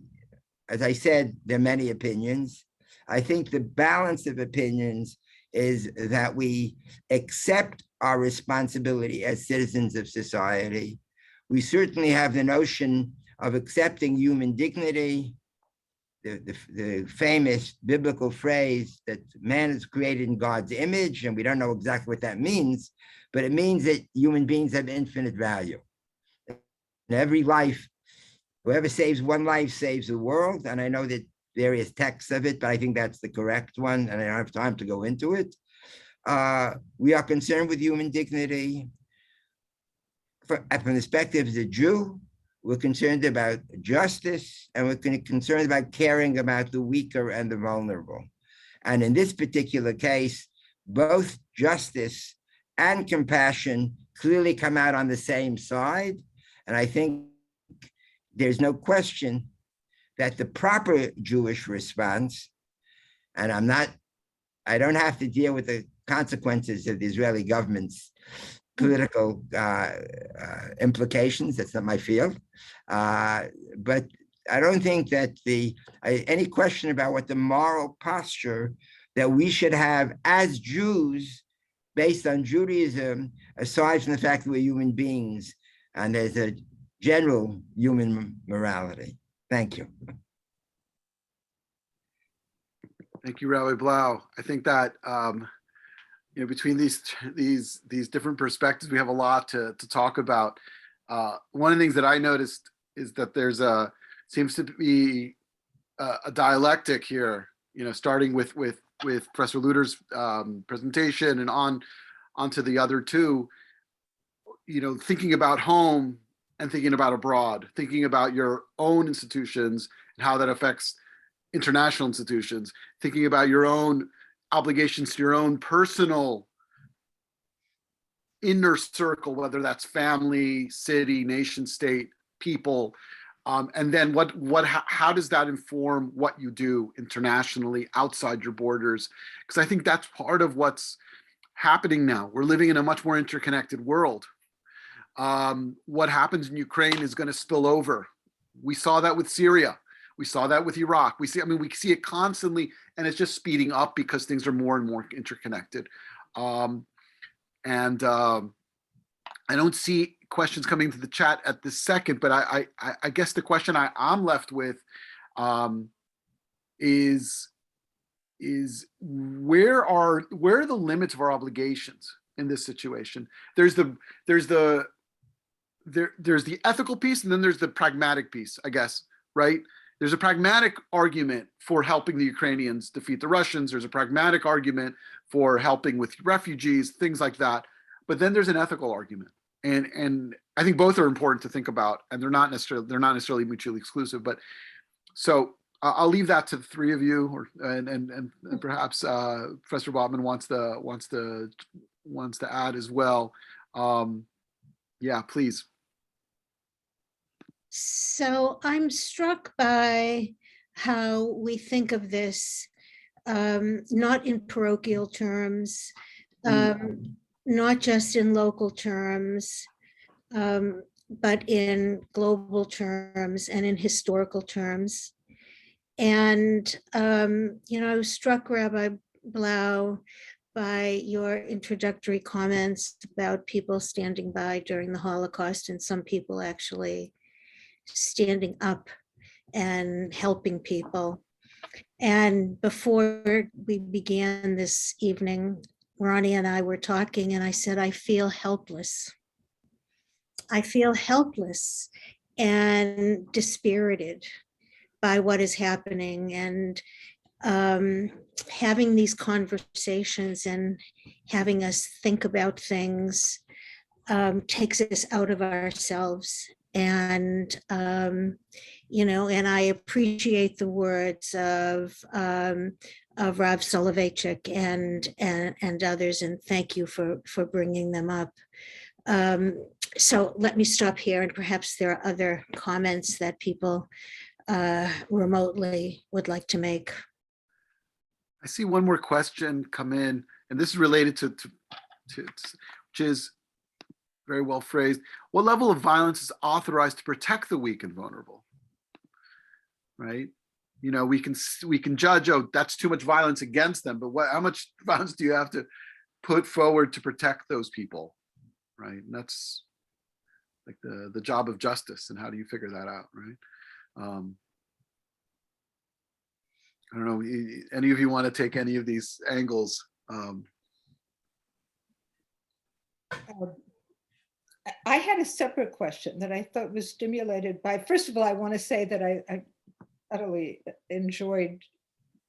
as I said, there are many opinions. I think the balance of opinions is that we accept our responsibility as citizens of society. We certainly have the notion of accepting human dignity, the famous biblical phrase that man is created in God's image, and we don't know exactly what that means, but it means that human beings have infinite value. In every life, whoever saves one life saves the world, and I know that various texts of it, but I think that's the correct one, and I don't have time to go into it. We are concerned with human dignity. From the perspective of the Jew, we're concerned about justice, and we're concerned about caring about the weaker and the vulnerable. And in this particular case, both justice and compassion clearly come out on the same side. And I think there's no question that the proper Jewish response, and I don't have to deal with the consequences of the Israeli government's political implications. That's not my field. But I don't think that any question about what the moral posture that we should have as Jews based on Judaism, aside from the fact that we're human beings and there's a general human morality. Thank you. Thank you, Rabbi Blau. I think that between these different perspectives, we have a lot to talk about. One of the things that I noticed is that seems to be a dialectic here, starting with Professor Luders' presentation and onto the other two, thinking about home and thinking about abroad, thinking about your own institutions and how that affects international institutions, thinking about your own obligations to your own personal inner circle, whether that's family, city, nation state, people, and then how does that inform what you do internationally outside your borders? Because I think that's part of what's happening now. We're living in a much more interconnected world. What happens in Ukraine is going to spill over. We saw that with Syria. We saw that with Iraq. We see it constantly, and it's just speeding up because things are more and more interconnected. I don't see questions coming to the chat at this second, but I guess the question I'm left with is where are the limits of our obligations in this situation? There's the ethical piece, and then there's the pragmatic piece, I guess, right? There's a pragmatic argument for helping the Ukrainians defeat the Russians. There's a pragmatic argument for helping with refugees, things like that. But then there's an ethical argument, and I think both are important to think about, and they're not necessarily mutually exclusive. But so I'll leave that to the three of you, and perhaps Professor Botman wants to add as well. Yeah, please. So I'm struck by how we think of this, not in parochial terms, not just in local terms, but in global terms and in historical terms. And, I was struck, Rabbi Blau, by your introductory comments about people standing by during the Holocaust, and some people actually standing up and helping people. And before we began this evening, Ronnie and I were talking, and I said, I feel helpless. I feel helpless and dispirited by what is happening, and having these conversations and having us think about things takes us out of ourselves. And, and I appreciate the words of Rav Soloveitchik and others, and thank you for bringing them up. So let me stop here, and perhaps there are other comments that people remotely would like to make. I see one more question come in, and this is related to which is very well phrased. What level of violence is authorized to protect the weak and vulnerable? Right? We can judge, oh, that's too much violence against them, but how much violence do you have to put forward to protect those people? Right? And that's like the job of justice, and how do you figure that out, right? I don't know, any of you want to take any of these angles? I had a separate question that I thought was stimulated by, first of all, I want to say that I utterly enjoyed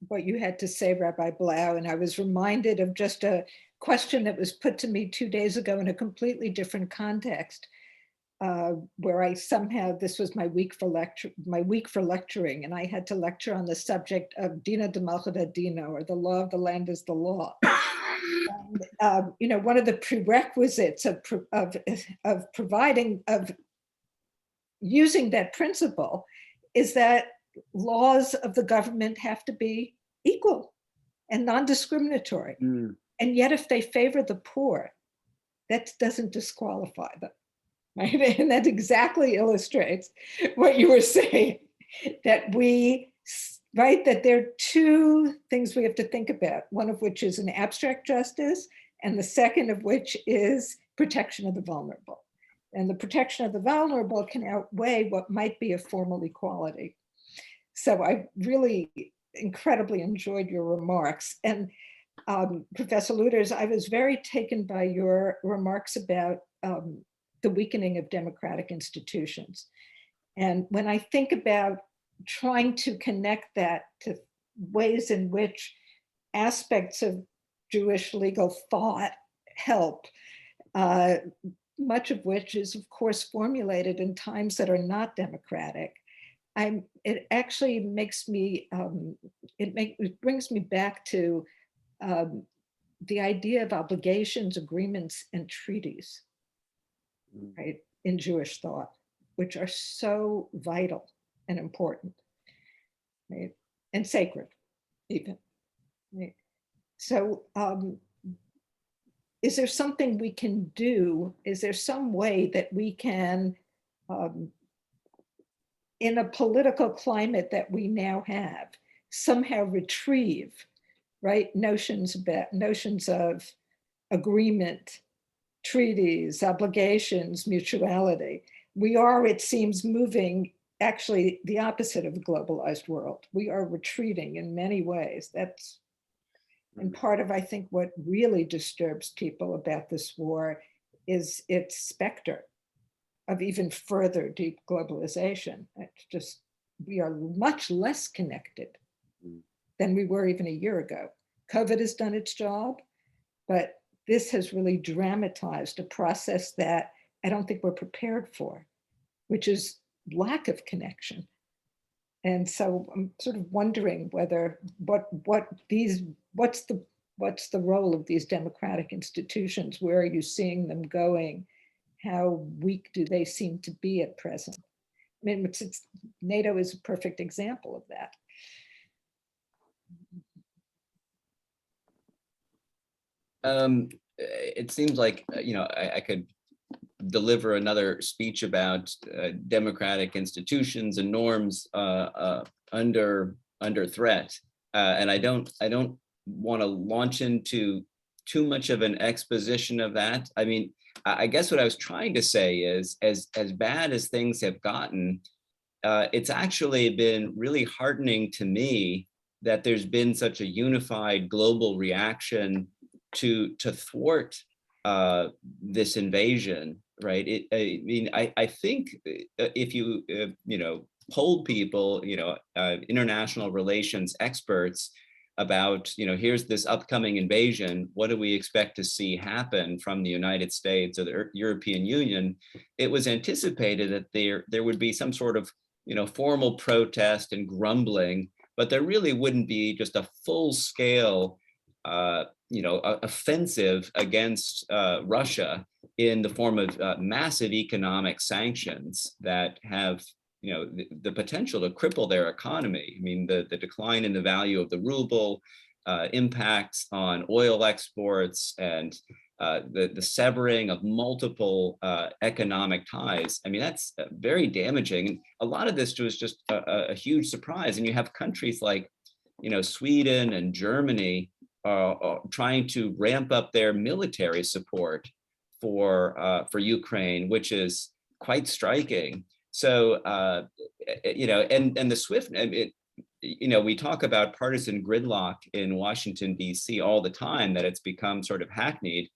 what you had to say, Rabbi Blau, and I was reminded of just a question that was put to me 2 days ago in a completely different context, where I somehow, this was my week for lecturing, and I had to lecture on the subject of Dina de Malchut Dina, or the law of the land is the law. And, one of the prerequisites of using that principle is that laws of the government have to be equal and non-discriminatory. And yet, if they favor the poor, that doesn't disqualify them. Right? And that exactly illustrates what you were saying, that that there are two things we have to think about, one of which is an abstract justice, and the second of which is protection of the vulnerable. And the protection of the vulnerable can outweigh what might be a formal equality. So I really incredibly enjoyed your remarks. And Professor Luders, I was very taken by your remarks about the weakening of democratic institutions. And when I think about trying to connect that to ways in which aspects of Jewish legal thought help, much of which is, of course, formulated in times that are not democratic, it actually makes me, it brings me back to the idea of obligations, agreements, and treaties, right, in Jewish thought, which are so vital and important, right, and sacred, even. Right? So, is there something we can do? Is there some way that we can, in a political climate that we now have, somehow retrieve, right, notions of agreement, treaties, obligations, mutuality? We are, it seems, moving actually the opposite of a globalized world. We are retreating in many ways. That's, and part of, I think, what really disturbs people about this war is its specter of even further deep globalization. It's just, we are much less connected than we were even a year ago. COVID has done its job, but this has really dramatized a process that I don't think we're prepared for, which is lack of connection. And so I'm sort of wondering whether what's the role of these democratic institutions? Where are you seeing them going? How weak do they seem to be at present? I mean, NATO is a perfect example of that. It seems like, I could deliver another speech about democratic institutions and norms under threat, and I don't want to launch into too much of an exposition of that. I mean, I guess what I was trying to say is, as bad as things have gotten, it's actually been really heartening to me that there's been such a unified global reaction to thwart this invasion, right? I think if you polled people, international relations experts about, here's this upcoming invasion, what do we expect to see happen from the United States or the European Union? It was anticipated that there would be some sort of, formal protest and grumbling, but there really wouldn't be just a full scale offensive against Russia in the form of massive economic sanctions that have, the potential to cripple their economy. I mean, the decline in the value of the ruble, impacts on oil exports, and the severing of multiple economic ties. I mean, that's very damaging. And a lot of this was just a huge surprise. And you have countries like, Sweden and Germany trying to ramp up their military support for Ukraine, which is quite striking. So, and the SWIFT, we talk about partisan gridlock in Washington, D.C. all the time, that it's become sort of hackneyed.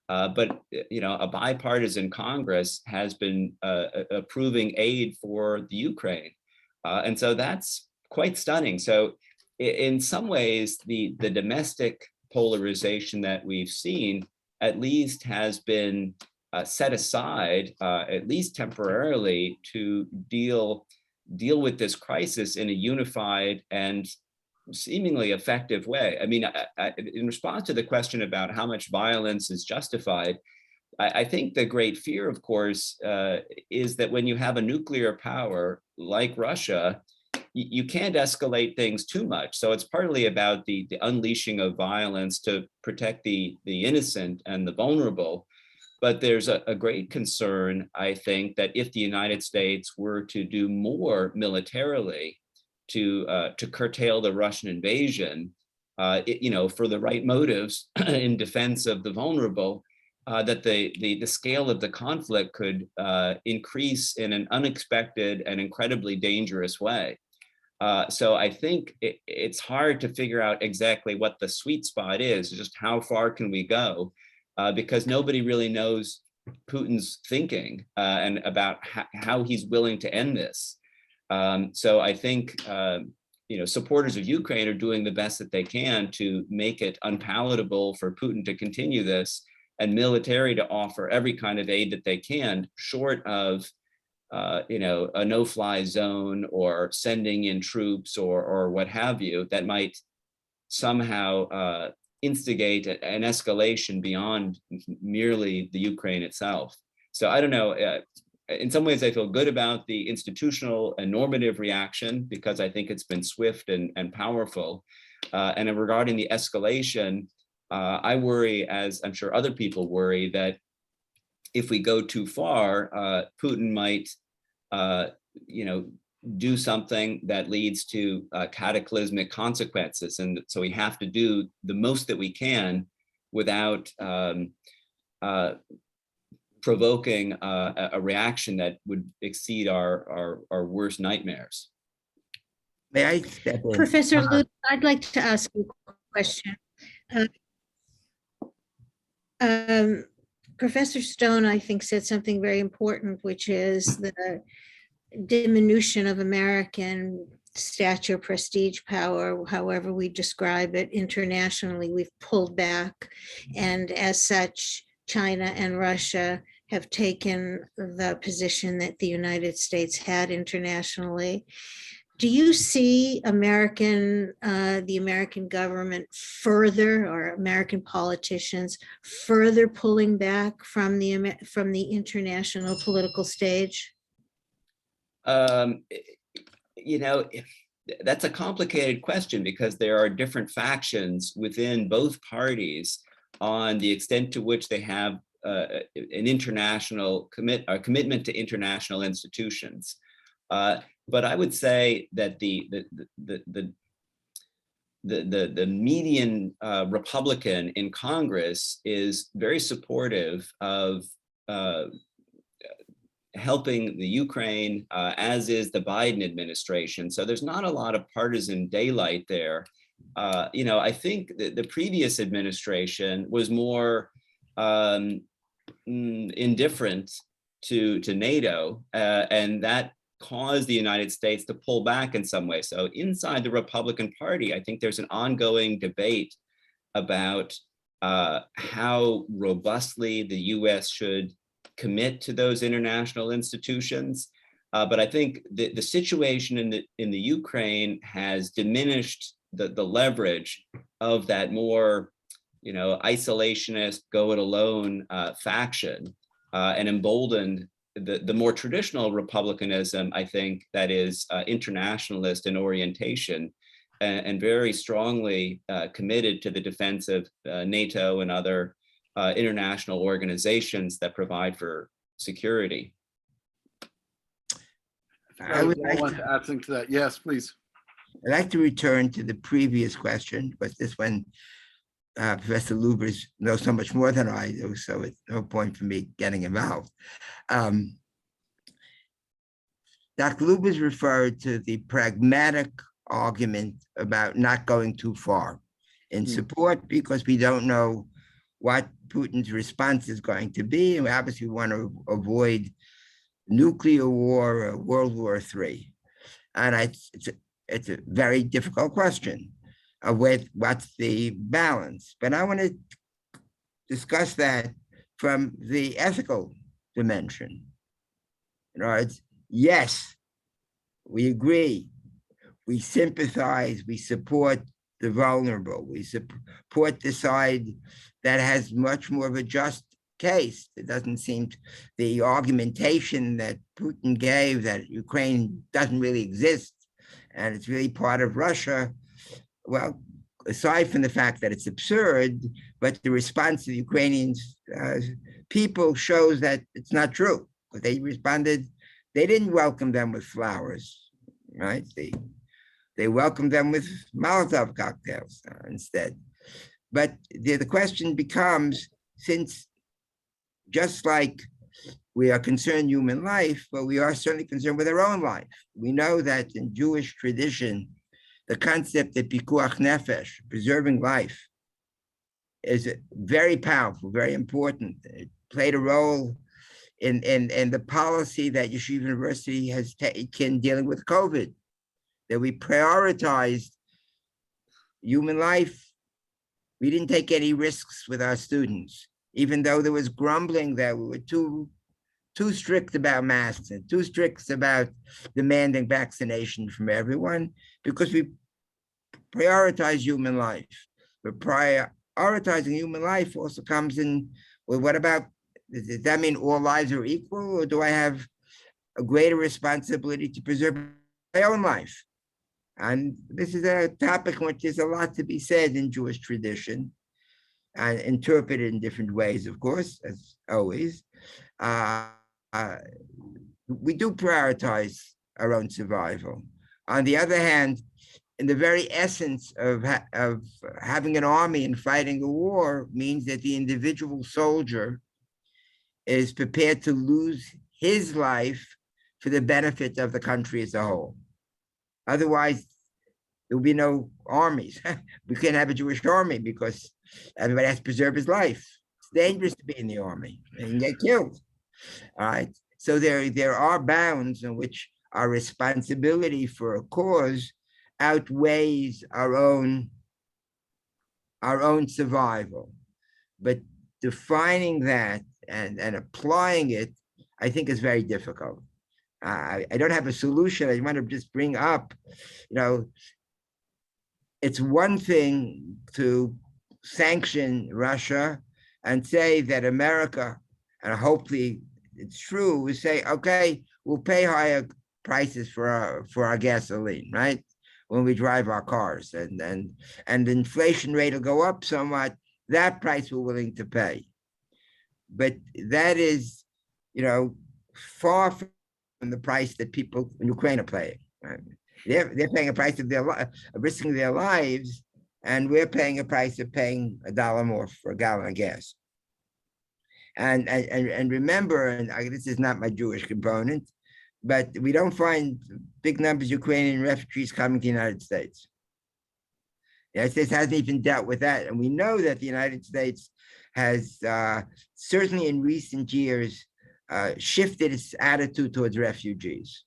But, a bipartisan Congress has been approving aid for the Ukraine. And so that's quite stunning. So in some ways, the domestic polarization that we've seen at least has been set aside, at least temporarily, to deal with this crisis in a unified and seemingly effective way. I mean, in response to the question about how much violence is justified, I think the great fear, of course, is that when you have a nuclear power like Russia, you can't escalate things too much. So it's partly about the unleashing of violence to protect the innocent and the vulnerable. But there's a great concern, I think, that if the United States were to do more militarily to curtail the Russian invasion, for the right motives in defense of the vulnerable, that the scale of the conflict could increase in an unexpected and incredibly dangerous way. So I think it's hard to figure out exactly what the sweet spot is, just how far can we go? Because nobody really knows Putin's thinking and about how he's willing to end this. So I think supporters of Ukraine are doing the best that they can to make it unpalatable for Putin to continue this, and military to offer every kind of aid that they can, short of a no-fly zone or sending in troops or what have you, that might somehow instigate an escalation beyond merely the Ukraine itself. So I don't know. In some ways, I feel good about the institutional and normative reaction because I think it's been swift and powerful. And regarding the escalation, I worry, as I'm sure other people worry, that if we go too far, Putin might, do something that leads to cataclysmic consequences. And so we have to do the most that we can without provoking a reaction that would exceed our worst nightmares. May I step in? Professor Luders, I'd like to ask you a question. Professor Stone, I think, said something very important, which is the diminution of American stature, prestige, power, however we describe it internationally. We've pulled back, and as such, China and Russia have taken the position that the United States had internationally. Do you see the American government further, or American politicians further pulling back from the international political stage? That's a complicated question because there are different factions within both parties on the extent to which they have an international commitment to international institutions. But I would say that the median Republican in Congress is very supportive of helping the Ukraine, as is the Biden administration. So there's not a lot of partisan daylight there. I think the previous administration was more indifferent to NATO, and that caused the United States to pull back in some way. So inside the Republican Party, I think there's an ongoing debate about how robustly the US should commit to those international institutions. But I think the situation in the Ukraine has diminished the leverage of that more isolationist, go it alone faction, and emboldened the more traditional republicanism, I think, that is internationalist in orientation and very strongly committed to the defense of NATO and other international organizations that provide for security. I would like want to add something to that. Yes, please. I'd like to return to the previous question, but this one, Professor Luders knows so much more than I do, so it's no point for me getting involved. Dr. Luders referred to the pragmatic argument about not going too far in support because we don't know what Putin's response is going to be, and we obviously want to avoid nuclear war or World War III. And it's a very difficult question with what's the balance. But I want to discuss that from the ethical dimension. In other words, yes, we agree, we sympathize, we support the vulnerable, we support the side that has much more of a just case. It doesn't seem the argumentation that Putin gave that Ukraine doesn't really exist and it's really part of Russia. Well, aside from the fact that it's absurd, but the response of the Ukrainian people shows that it's not true. But they responded, they didn't welcome them with flowers, right? They welcomed them with Molotov cocktails instead. But the question becomes, since just like we are concerned human life, but we are certainly concerned with our own life. We know that in Jewish tradition, the concept of pikuach nefesh, preserving life, is very powerful, very important. It played a role in the policy that Yeshiva University has taken dealing with COVID, that we prioritized human life. We didn't take any risks with our students, even though there was grumbling that we were too strict about masks and too strict about demanding vaccination from everyone, because we prioritize human life. But prioritizing human life also comes in, well, what about, does that mean all lives are equal, or do I have a greater responsibility to preserve my own life? And this is a topic in which there's a lot to be said in Jewish tradition, and interpreted in different ways, of course, as always. We do prioritize our own survival. On the other hand, in the very essence of having an army and fighting a war means that the individual soldier is prepared to lose his life for the benefit of the country as a whole. Otherwise, there will be no armies. We can't have a Jewish army because everybody has to preserve his life. It's dangerous to be in the army and get killed. All right. So there are bounds in which our responsibility for a cause outweighs our own survival. But defining that and applying it, I think, is very difficult. I don't have a solution. I want to just bring up, it's one thing to sanction Russia and say that America, and hopefully it's true, we say, okay, we'll pay higher prices for our gasoline, right? When we drive our cars, and the inflation rate will go up somewhat. That price we're willing to pay. But that is, far from the price that people in Ukraine are paying. Right? They're paying a price of risking their lives, and we're paying a price of paying $1 more for a gallon of gas. And remember, and this is not my Jewish component, but we don't find big numbers of Ukrainian refugees coming to the United States. The United States hasn't even dealt with that. And we know that the United States has certainly in recent years shifted its attitude towards refugees.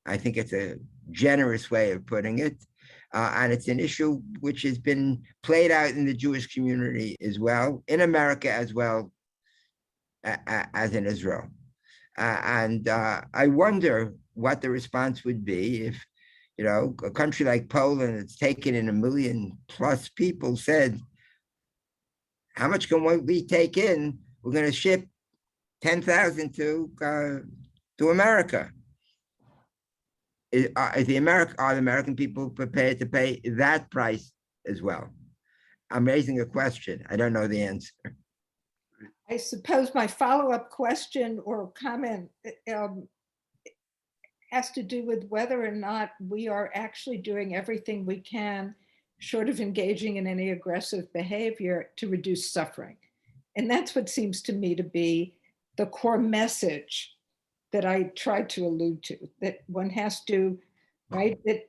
I think it's a generous way of putting it. And it's an issue which has been played out in the Jewish community as well, in America as well as in Israel. And I wonder what the response would be if, a country like Poland that's taken in 1 million plus people said, how much can we take in? We're going to ship 10,000 to America. Are the American people prepared to pay that price as well? I'm raising a question. I don't know the answer. I suppose my follow-up question or comment has to do with whether or not we are actually doing everything we can, short of engaging in any aggressive behavior, to reduce suffering. And that's what seems to me to be the core message that I tried to allude to, that one has to, right? That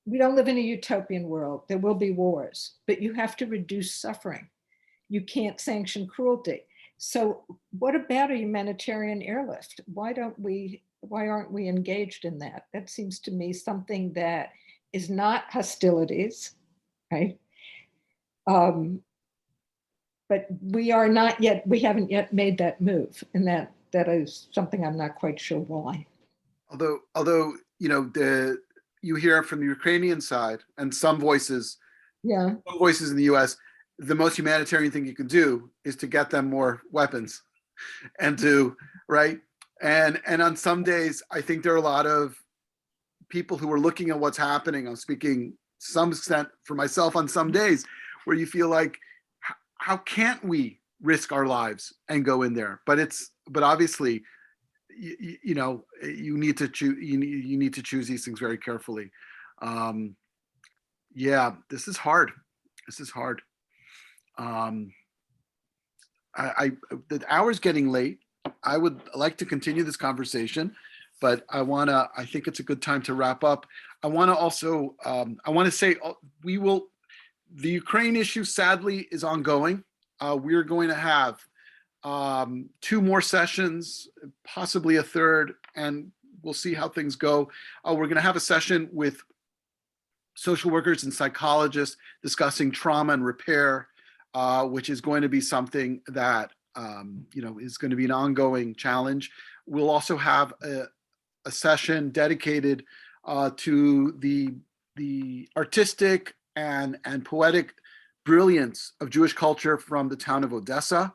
we don't live in a utopian world. There will be wars, but you have to reduce suffering. You can't sanction cruelty. So what about a humanitarian airlift? Why aren't we engaged in that? That seems to me something that is not hostilities, right? But we haven't yet made that move, and that is something I'm not quite sure why. Although you hear from the Ukrainian side and some voices in the US, the most humanitarian thing you can do is to get them more weapons and right? And on some days, I think there are a lot of people who are looking at what's happening. I'm speaking to some extent for myself on some days where you feel like, how can't we risk our lives and go in there? But obviously, you need to choose. You need to choose these things very carefully. This is hard. This is hard. The hour's getting late. I would like to continue this conversation, but I think it's a good time to wrap up. I want to also, I want to say the Ukraine issue sadly is ongoing. We're going to have 2 more sessions, possibly a third, and we'll see how things go. We're going to have a session with social workers and psychologists discussing trauma and repair, which is going to be something that is going to be an ongoing challenge. We'll also have a session dedicated to the artistic and poetic brilliance of Jewish culture from the town of Odessa,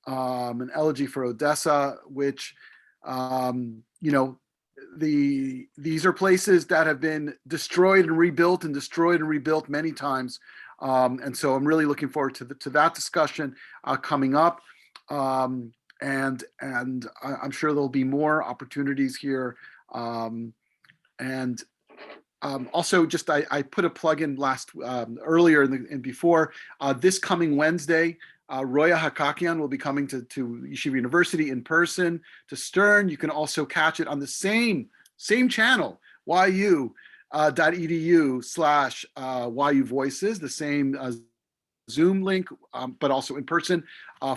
an elegy for Odessa, which these are places that have been destroyed and rebuilt many times. And so I'm really looking forward to that discussion coming up. And I'm sure there'll be more opportunities here. Also, just I put a plug in earlier and before this coming Wednesday. Roya Hakakian will be coming to Yeshiva University in person to Stern. You can also catch it on the same channel, yu.edu/YU Voices, the same Zoom link, but also in person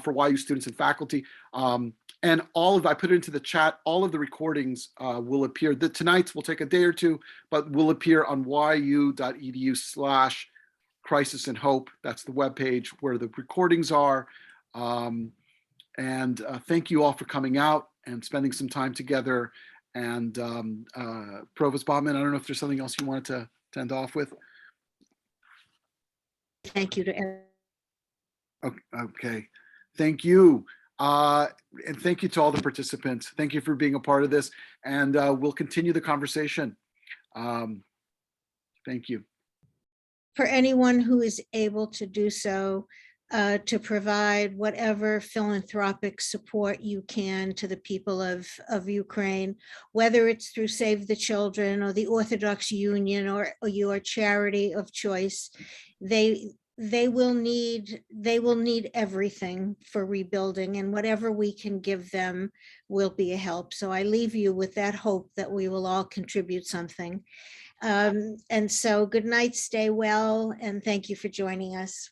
for YU students and faculty. And I put it into the chat, all of the recordings will appear. Tonight's will take a day or two, but will appear on yu.edu/Crisis and Hope. That's the webpage where the recordings are. Thank you all for coming out and spending some time together. And Provost Botman, I don't know if there's something else you wanted to end off with. Thank you to everyone. Okay, thank you. And thank you to all the participants. Thank you for being a part of this. And we'll continue the conversation. Thank you. For anyone who is able to do so, to provide whatever philanthropic support you can to the people of Ukraine, whether it's through Save the Children or the Orthodox Union or your charity of choice, they will need everything for rebuilding, and whatever we can give them will be a help. So I leave you with that hope that we will all contribute something. And so good night, stay well, and thank you for joining us.